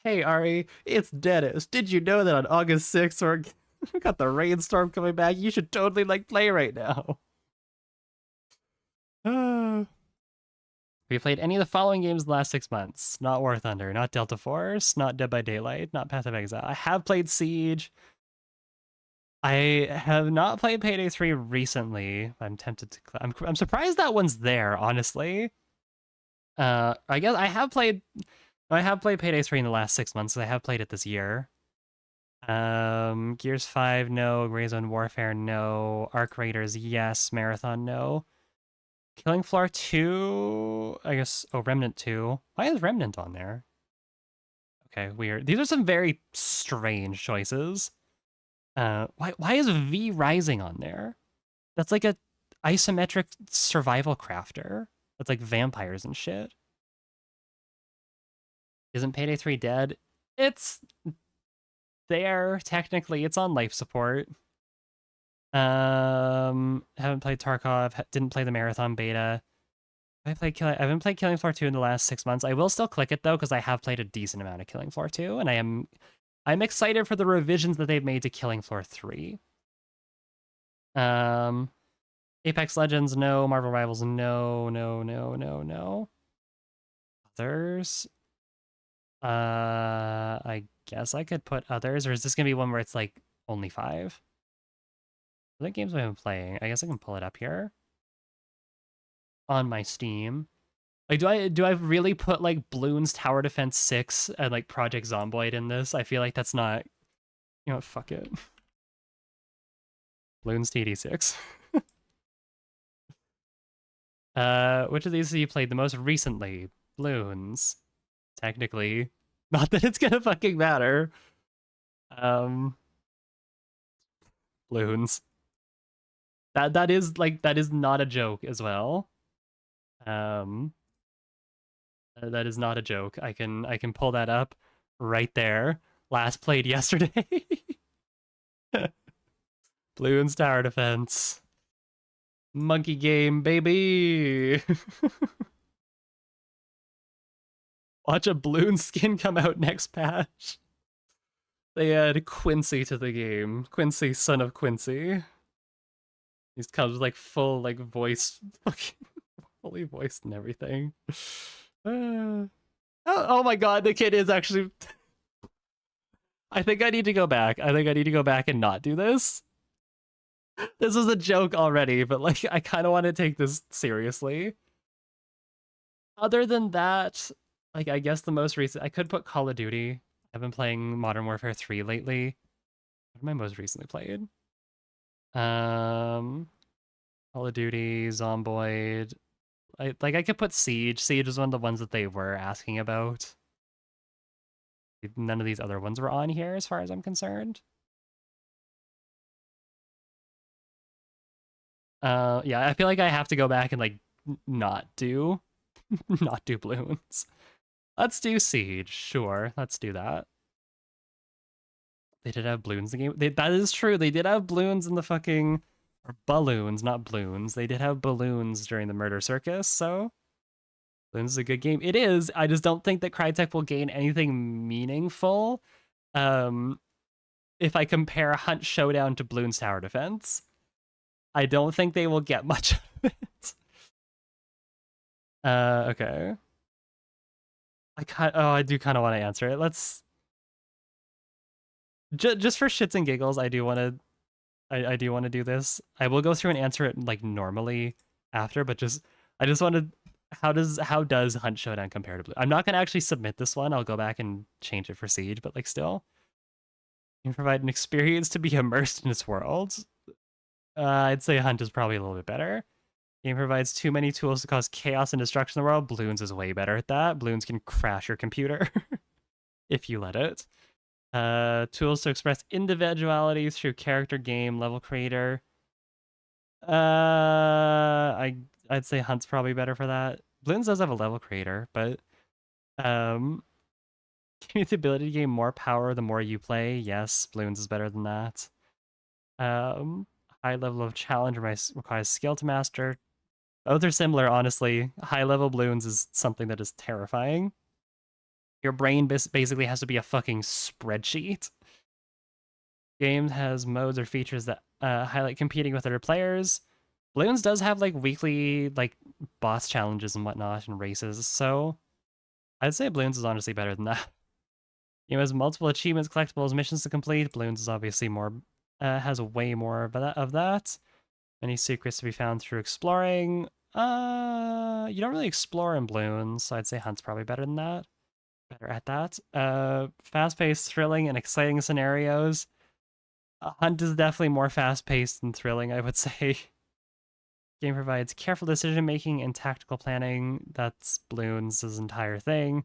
Hey, Ari, it's Dennis. Did you know that on August 6th, we got the rainstorm coming back? You should totally, like, play right now. Have you played any of the following games in the last 6 months? Not War Thunder, not Delta Force, not Dead by Daylight, not Path of Exile. I have played Siege. I have not played Payday 3 recently. I'm tempted to... I'm surprised that one's there, honestly. I guess I have played Payday 3 in the last 6 months, so I have played it this year. Gears 5, no. Gray Zone Warfare, no. Arc Raiders, yes. Marathon, no. Killing Floor 2, I guess... Oh, Remnant 2. Why is Remnant on there? Okay, weird. These are some very strange choices. Why is V Rising on there? That's like a isometric survival crafter. That's like vampires and shit. Isn't Payday 3 dead? It's there, technically. It's on life support. Haven't played Tarkov, didn't play the Marathon beta. I haven't played Killing Floor 2 in the last 6 months. I will still click it though, because I have played a decent amount of Killing Floor 2, and I'm excited for the revisions that they've made to Killing Floor 3. Apex Legends, no. Marvel Rivals, no. Others? I guess I could put others, or is this gonna be one where it's like only 5? What games have I been playing? I guess I can pull it up here on my Steam. Like, do I really put like Bloons Tower Defense 6 and like Project Zomboid in this? I feel like that's not, you know, fuck it. Bloons TD6. Which of these have you played the most recently? Bloons. Technically. Not that it's gonna fucking matter. Bloons. That is not a joke as well. That is not a joke. I can pull that up right there. Last played yesterday. Bloons Tower Defense. Monkey game, baby. Watch a Bloons skin come out next patch. They add Quincy to the game. Quincy, son of Quincy. He comes like full like voice, fucking fully voiced and everything. Oh my god, the kid is actually... I think I need to go back. I think I need to go back and not do this. This is a joke already, but like I kind of want to take this seriously. Other than that, like I guess the most recent I could put Call of Duty. I've been playing Modern Warfare 3 lately. What am I most recently played? Call of Duty, Zomboid. I could put Siege. Siege is one of the ones that they were asking about. None of these other ones were on here as far as I'm concerned. Yeah, I feel like I have to go back and like not do not do balloons. Let's do Siege. Sure, let's do that. They did have balloons in the game. That is true. They did have balloons in the fucking or balloons, not balloons. They did have balloons during the Murder Circus, so Balloons is a good game. It is. I just don't think that Crytek will gain anything meaningful if I compare Hunt Showdown to Bloons Tower Defense. I don't think they will get much of it. Okay. I do kind of want to answer it. Let's just for shits and giggles, I do want to I do want to do this. I will go through and answer it like normally after, but I just want to how does Hunt Showdown compare to Blue? I'm not going to actually submit this one. I'll go back and change it for Siege, but like still you can provide an experience to be immersed in its world. I'd say Hunt is probably a little bit better. Game provides too many tools to cause chaos and destruction in the world. Bloons is way better at that. Bloons can crash your computer if you let it. Tools to express individuality through character, game, level creator. I'd say Hunt's probably better for that. Bloons does have a level creator, but give you the ability to gain more power the more you play. Yes, Bloons is better than that. High level of challenge requires skill to master. Both are similar, honestly. High level Bloons is something that is terrifying. Your brain basically has to be a fucking spreadsheet. Game has modes or features that highlight competing with other players. Bloons does have like weekly like boss challenges and whatnot and races, so I'd say Bloons is honestly better than that. Game has multiple achievements, collectibles, missions to complete. Bloons is obviously more has way more of that. Many secrets to be found through exploring. You don't really explore in Bloons, so I'd say Hunt's probably better than that. Better at that. Fast-paced, thrilling, and exciting scenarios. Hunt is definitely more fast-paced and thrilling, I would say. Game provides careful decision-making and tactical planning. That's Bloons' entire thing.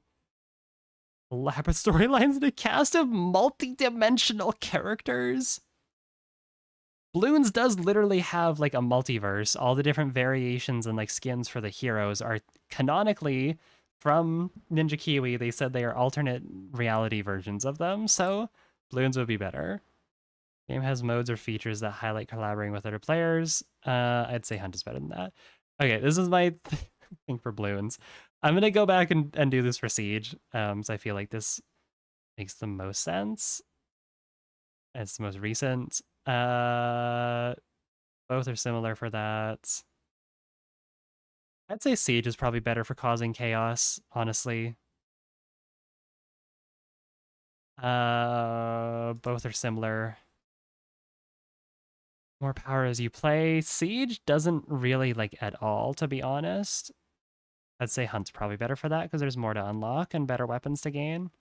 Elaborate storylines and a cast of multi-dimensional characters. Bloons does literally have like a multiverse. All the different variations and like skins for the heroes are canonically from Ninja Kiwi. They said they are alternate reality versions of them, so Bloons would be better. Game has modes or features that highlight collaborating with other players. I'd say Hunt is better than that. Okay, this is my thing for Bloons. I'm gonna go back and do this for Siege, so I feel like this makes the most sense. It's the most recent. Both are similar for that. I'd say Siege is probably better for causing chaos, honestly. Both are similar. More power as you play. Siege doesn't really like at all, to be honest. I'd say Hunt's probably better for that because there's more to unlock and better weapons to gain.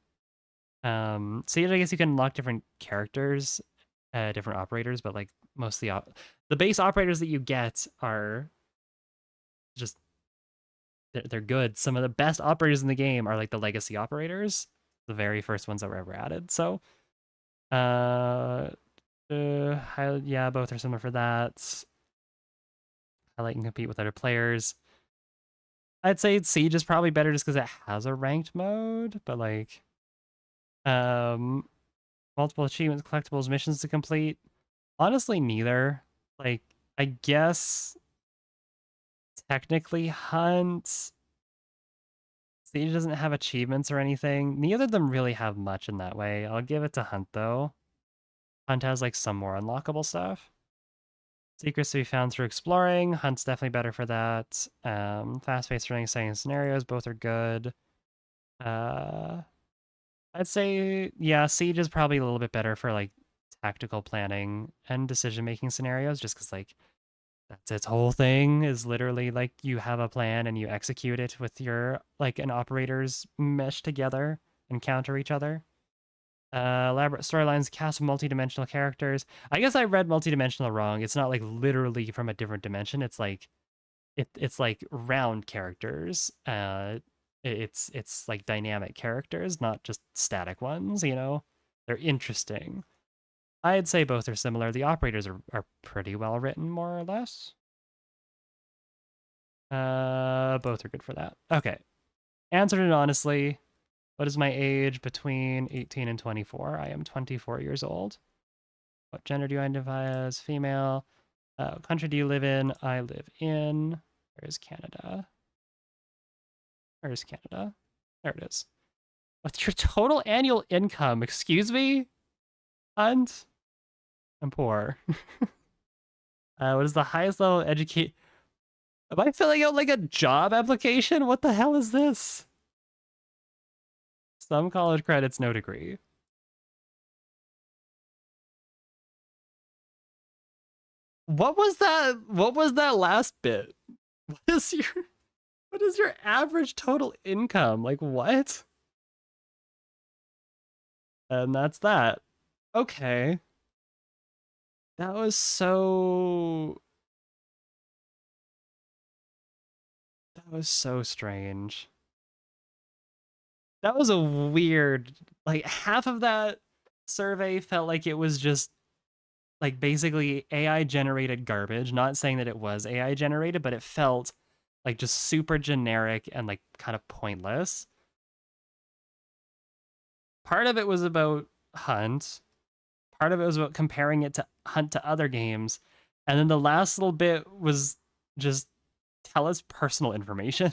Siege, I guess you can unlock different characters, different operators, but like most of the base operators that you get are just they're good. Some of the best operators in the game are like the legacy operators, the very first ones that were ever added. So, yeah, both are similar for that. Highlight and compete with other players. I'd say Siege is probably better just because it has a ranked mode, but like, multiple achievements, collectibles, missions to complete. Honestly, neither. Like, I guess technically Hunt. Siege doesn't have achievements or anything. Neither of them really have much in that way. I'll give it to Hunt, though. Hunt has, like, some more unlockable stuff. Secrets to be found through exploring. Hunt's definitely better for that. Fast-paced running, exciting scenarios. Both are good. I'd say, yeah, Siege is probably a little bit better for, like, tactical planning and decision making scenarios, just because like that's its whole thing, is literally like you have a plan and you execute it with your like an operators mesh together and counter each other. Elaborate storylines, cast multi-dimensional characters. I guess I read multi-dimensional wrong. It's not like literally from a different dimension. It's like it's like round characters. It's like dynamic characters, not just static ones, you know? They're interesting. I'd say both are similar. The operators are pretty well written, more or less. Both are good for that. Okay. Answered it honestly. What is my age? Between 18 and 24. I am 24 years old. What gender do you identify as? Female. What country do you live in? I live in... Where is Canada? Where is Canada? There it is. What's your total annual income? Excuse me? And I'm poor. What is the highest level of educate? Am I filling out like a job application? What the hell is this? Some college credits, no degree. What was that? What was that last bit? What is your average total income? Like what? And that's that. Okay. That was so strange. That was a weird, like half of that survey felt like it was just like basically AI generated garbage. Not saying that it was AI generated, but it felt like just super generic and like kind of pointless. Part of it was about Hunt. Part of it was about comparing it to Hunt to other games. And then the last little bit was just tell us personal information.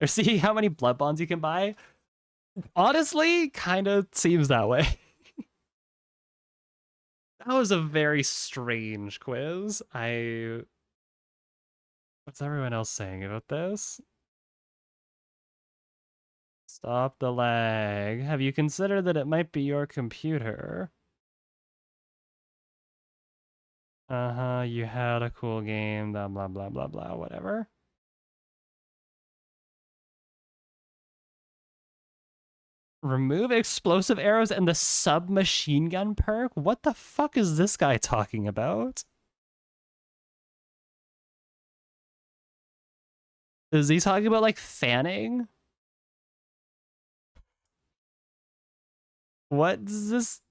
Or see how many blood bonds you can buy. Honestly, kind of seems that way. That was a very strange quiz. What's everyone else saying about this? Stop the lag. Have you considered that it might be your computer? Uh-huh, you had a cool game, blah, blah, blah, blah, blah, whatever. Remove explosive arrows and the submachine gun perk? What the fuck is this guy talking about? Is he talking about like fanning? What does this...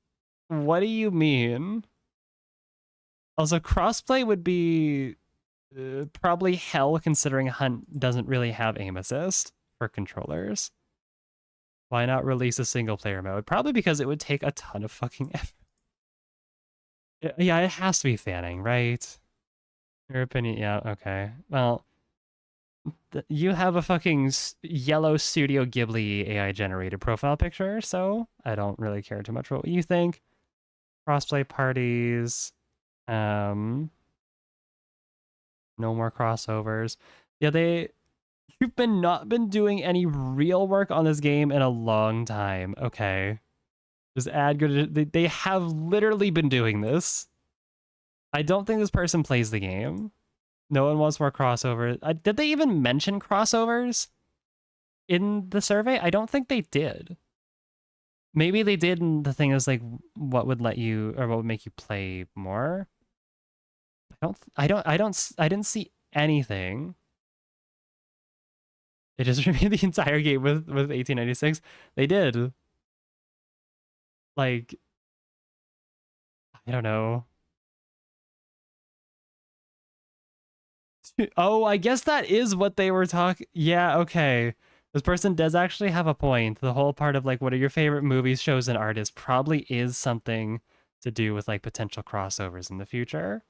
What do you mean? Also, crossplay would be probably hell considering Hunt doesn't really have aim assist for controllers. Why not release a single player mode? Probably because it would take a ton of fucking effort. Yeah, it has to be fanning, right? Your opinion, yeah, okay. Well, you have a fucking yellow Studio Ghibli AI generated profile picture, so I don't really care too much what you think. Crossplay parties, no more crossovers. Yeah, you've not been doing any real work on this game in a long time. Okay. Just add good. They have literally been doing this. I don't think this person plays the game. No one wants more crossovers. Did they even mention crossovers in the survey? I don't think they did. Maybe they did, and the thing is like, what would let you, or what would make you play more? I didn't see anything. They just remade the entire game with 1896. They did. Like, I don't know. Oh, I guess that is what they were talking. Yeah, okay. This person does actually have a point. The whole part of like, what are your favorite movies, shows, and artists probably is something to do with like potential crossovers in the future.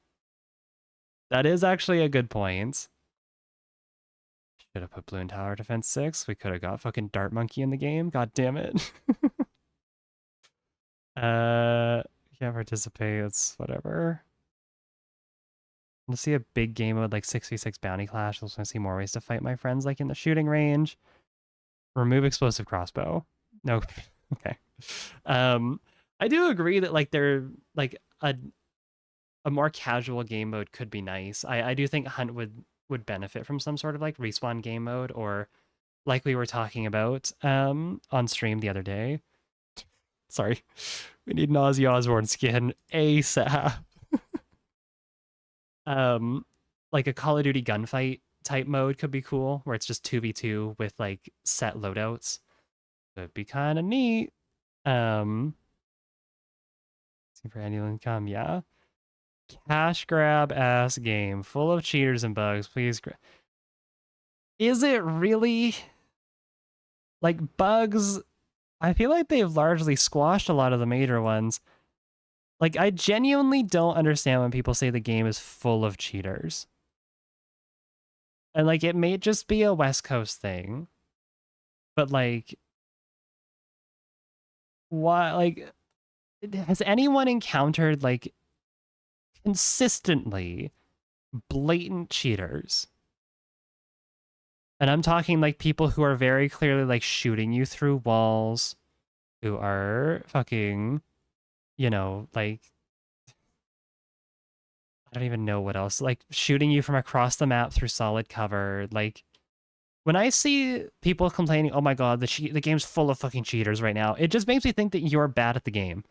That is actually a good point. Should have put Balloon Tower Defense 6. We could have got fucking Dart Monkey in the game. God damn it. Can't participate. It's whatever. I want to see a big game mode like 6v6 Bounty Clash. I just want to see more ways to fight my friends like in the shooting range. Remove explosive crossbow. No. Okay. I do agree that like they're like a more casual game mode could be nice. I do think Hunt would benefit from some sort of like respawn game mode, or like we were talking about on stream the other day. Sorry. We need an Ozzy Osbourne skin ASAP. Like a Call of Duty gunfight type mode could be cool, where it's just 2v2 with like set loadouts. Could be kind of neat. See for annual income, yeah. Cash grab ass game full of cheaters and bugs. Please. Is it really? Like bugs? I feel like they've largely squashed a lot of the major ones. Like I genuinely don't understand when people say the game is full of cheaters. And like it may just be a West Coast thing, but like, why? Like, has anyone encountered like consistently blatant cheaters? And I'm talking like people who are very clearly like shooting you through walls, who are fucking, you know, like, I don't even know what else, like shooting you from across the map through solid cover. Like, when I see people complaining, oh my god, the game's full of fucking cheaters right now, it just makes me think that you're bad at the game.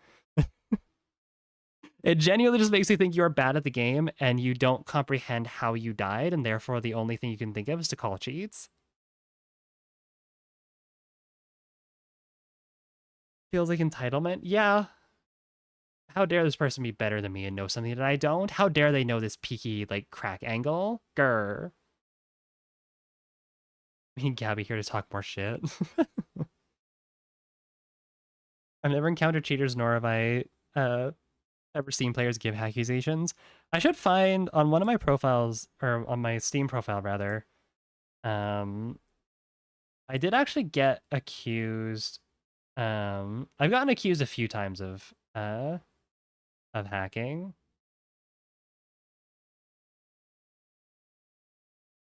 It genuinely just makes me think you're bad at the game and you don't comprehend how you died, and therefore the only thing you can think of is to call cheats. Feels like entitlement. Yeah. How dare this person be better than me and know something that I don't? How dare they know this peaky, like, crack angle? Grr. Me and Gabby here to talk more shit. I've never encountered cheaters, nor have I ever seen players give accusations. I should find on one of my profiles, or on my Steam profile rather, I did actually get accused. I've gotten accused a few times of hacking.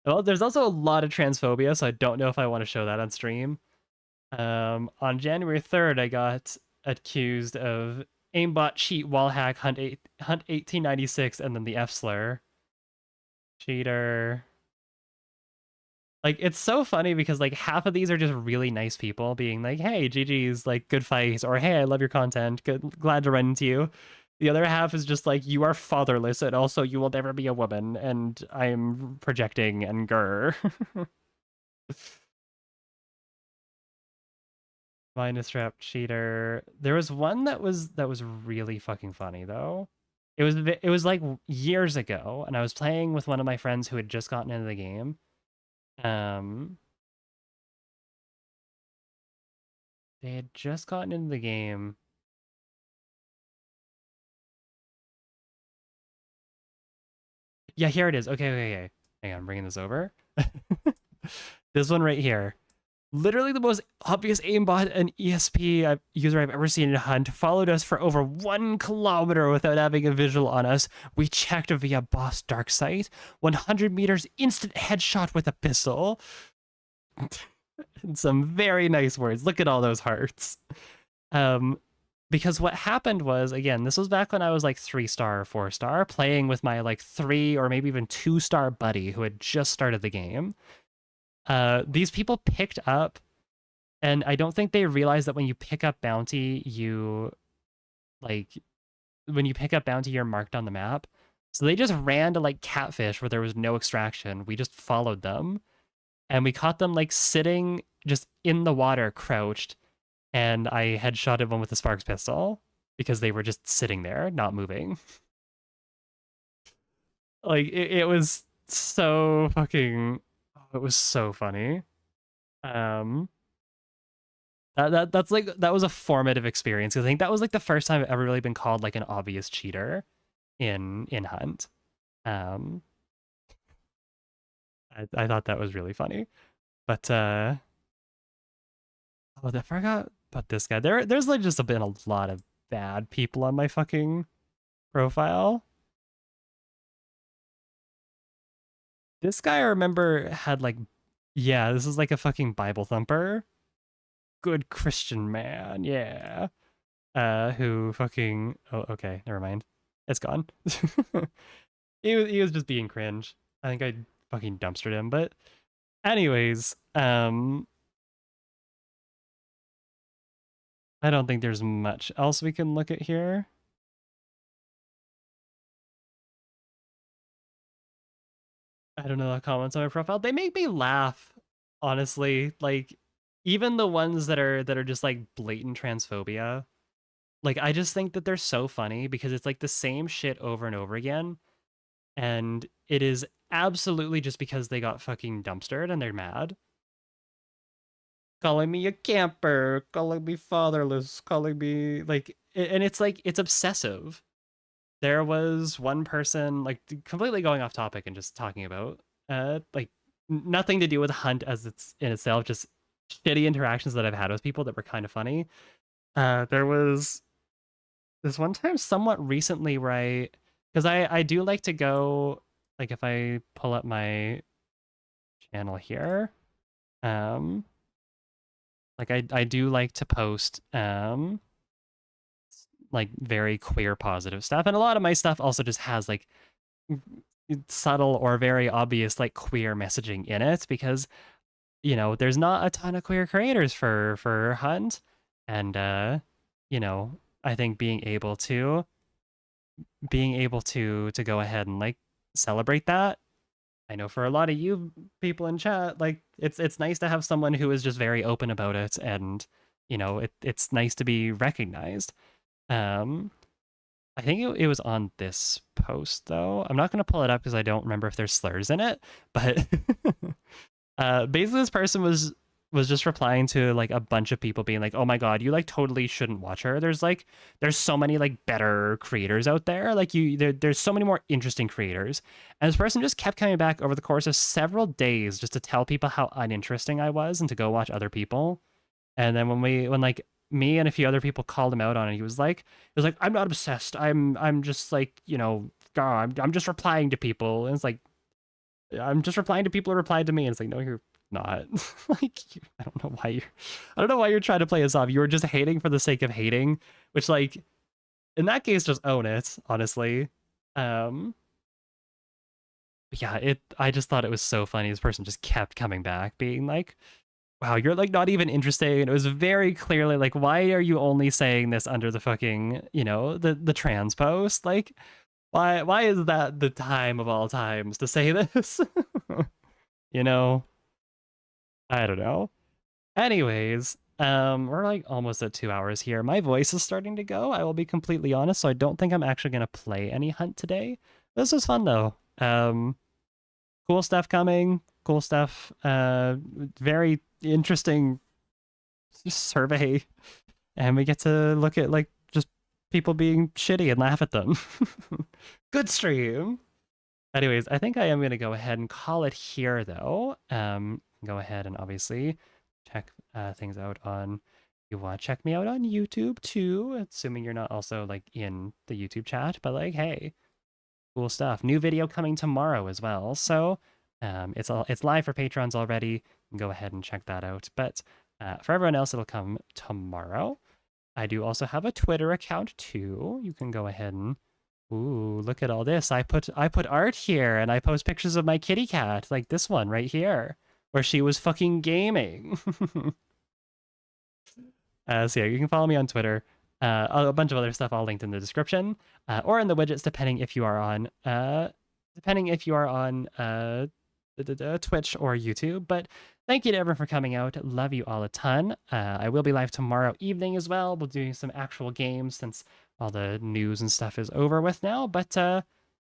Well, there's also a lot of transphobia, so I don't know if I want to show that on stream. On January 3rd, I got accused of aimbot cheat wall hack hunt 1896 and then the F slur. Cheater. Like, it's so funny because like half of these are just really nice people being like, hey, GG's, like, good fight, or hey, I love your content, glad to run into you. The other half is just like, you are fatherless and also you will never be a woman and I'm projecting and grr. Minus trap cheater. There was one that was really fucking funny though. It was like years ago, and I was playing with one of my friends who had just gotten into the game. They had just gotten into the game. Yeah, here it is. Okay. Hang on, I'm bringing this over. This one right here. Literally the most obvious aimbot and ESP user I've ever seen in Hunt followed us for over 1 kilometer without having a visual on us. We checked via boss dark sight. 100 meters instant headshot with a pistol. And some very nice words. Look at all those hearts. Because what happened was, again, this was back when I was like 3-star or 4-star, playing with my like 3 or maybe even 2-star buddy who had just started the game. These people picked up, and I don't think they realized that when you pick up bounty, you're marked on the map. So they just ran to like Catfish where there was no extraction. We just followed them, and we caught them like sitting just in the water, crouched, and I headshotted one with a Sparks pistol because they were just sitting there, not moving. Like, it was so fucking... It was so funny. That's like, that was a formative experience, because I think that was like the first time I've ever really been called like an obvious cheater in Hunt. I thought that was really funny. But I forgot about this guy. There's like just been a lot of bad people on my fucking profile. This guy, I remember, had like, yeah, this is like a fucking Bible thumper. Good Christian man, yeah. who fucking, oh, okay, never mind. It's gone. He was just being cringe. I think I fucking dumpstered him, but anyways, I don't think there's much else we can look at here. I don't know the comments on my profile. They make me laugh, honestly. Like, even the ones that are just like blatant transphobia. Like, I just think that they're so funny because it's like the same shit over and over again. And it is absolutely just because they got fucking dumpstered and they're mad. Calling me a camper, calling me fatherless, calling me like, and it's like, it's obsessive. There was one person, like, completely going off topic and just talking about, like, nothing to do with Hunt as it's in itself, just shitty interactions that I've had with people that were kind of funny. There was this one time somewhat recently where because I do like to go, like, if I pull up my channel here, like, I do like to post, like, very queer positive stuff, and a lot of my stuff also just has, like, subtle or very obvious, like, queer messaging in it because, you know, there's not a ton of queer creators for Hunt, and, you know, I think being able to go ahead and, like, celebrate that. I know for a lot of you people in chat, like, it's nice to have someone who is just very open about it, and, you know, it's nice to be recognized. I think it was on this post though. I'm not gonna pull it up because I don't remember if there's slurs in it, but basically this person was just replying to like a bunch of people being like, oh my god, you like totally shouldn't watch her. There's so many like better creators out there. Like there's so many more interesting creators. And this person just kept coming back over the course of several days just to tell people how uninteresting I was and to go watch other people. And then when like me and a few other people called him out on it, he was like, I'm not obsessed. I'm just like, you know, God, I'm just replying to people. And it's like, I'm just replying to people who replied to me. And it's like, no, you're not. Like, I don't know why you're trying to play us off. You were just hating for the sake of hating, which, like, in that case, just own it, honestly. But yeah, I just thought it was so funny. This person just kept coming back being like, wow, you're like not even interesting. And it was very clearly like, why are you only saying this under the fucking, you know, the trans post? Like, why is that the time of all times to say this? You know, I don't know. Anyways, we're like almost at 2 hours here. My voice is starting to go. I will be completely honest, so I don't think I'm actually gonna play any Hunt today. This was fun though. Cool stuff coming. Cool stuff. Very interesting survey, and we get to look at like just people being shitty and laugh at them. Good stream. Anyways, I think I am gonna go ahead and call it here though. Go ahead and obviously check things out on. You want to check me out on YouTube too, assuming you're not also like in the YouTube chat, but like, hey, cool stuff. New video coming tomorrow as well. So it's live for patrons already. You can go ahead and check that out. But for everyone else, it'll come tomorrow. I do also have a Twitter account too. You can go ahead and ooh, look at all this. I put art here, and I post pictures of my kitty cat, like this one right here, where she was fucking gaming. So yeah, you can follow me on Twitter. A bunch of other stuff all linked in the description, or in the widgets, depending if you are on Twitch or YouTube. But thank you to everyone for coming out. Love you all a ton. I will be live tomorrow evening as well. We'll do some actual games since all the news and stuff is over with now. But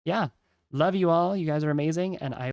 yeah, love you all. You guys are amazing, and I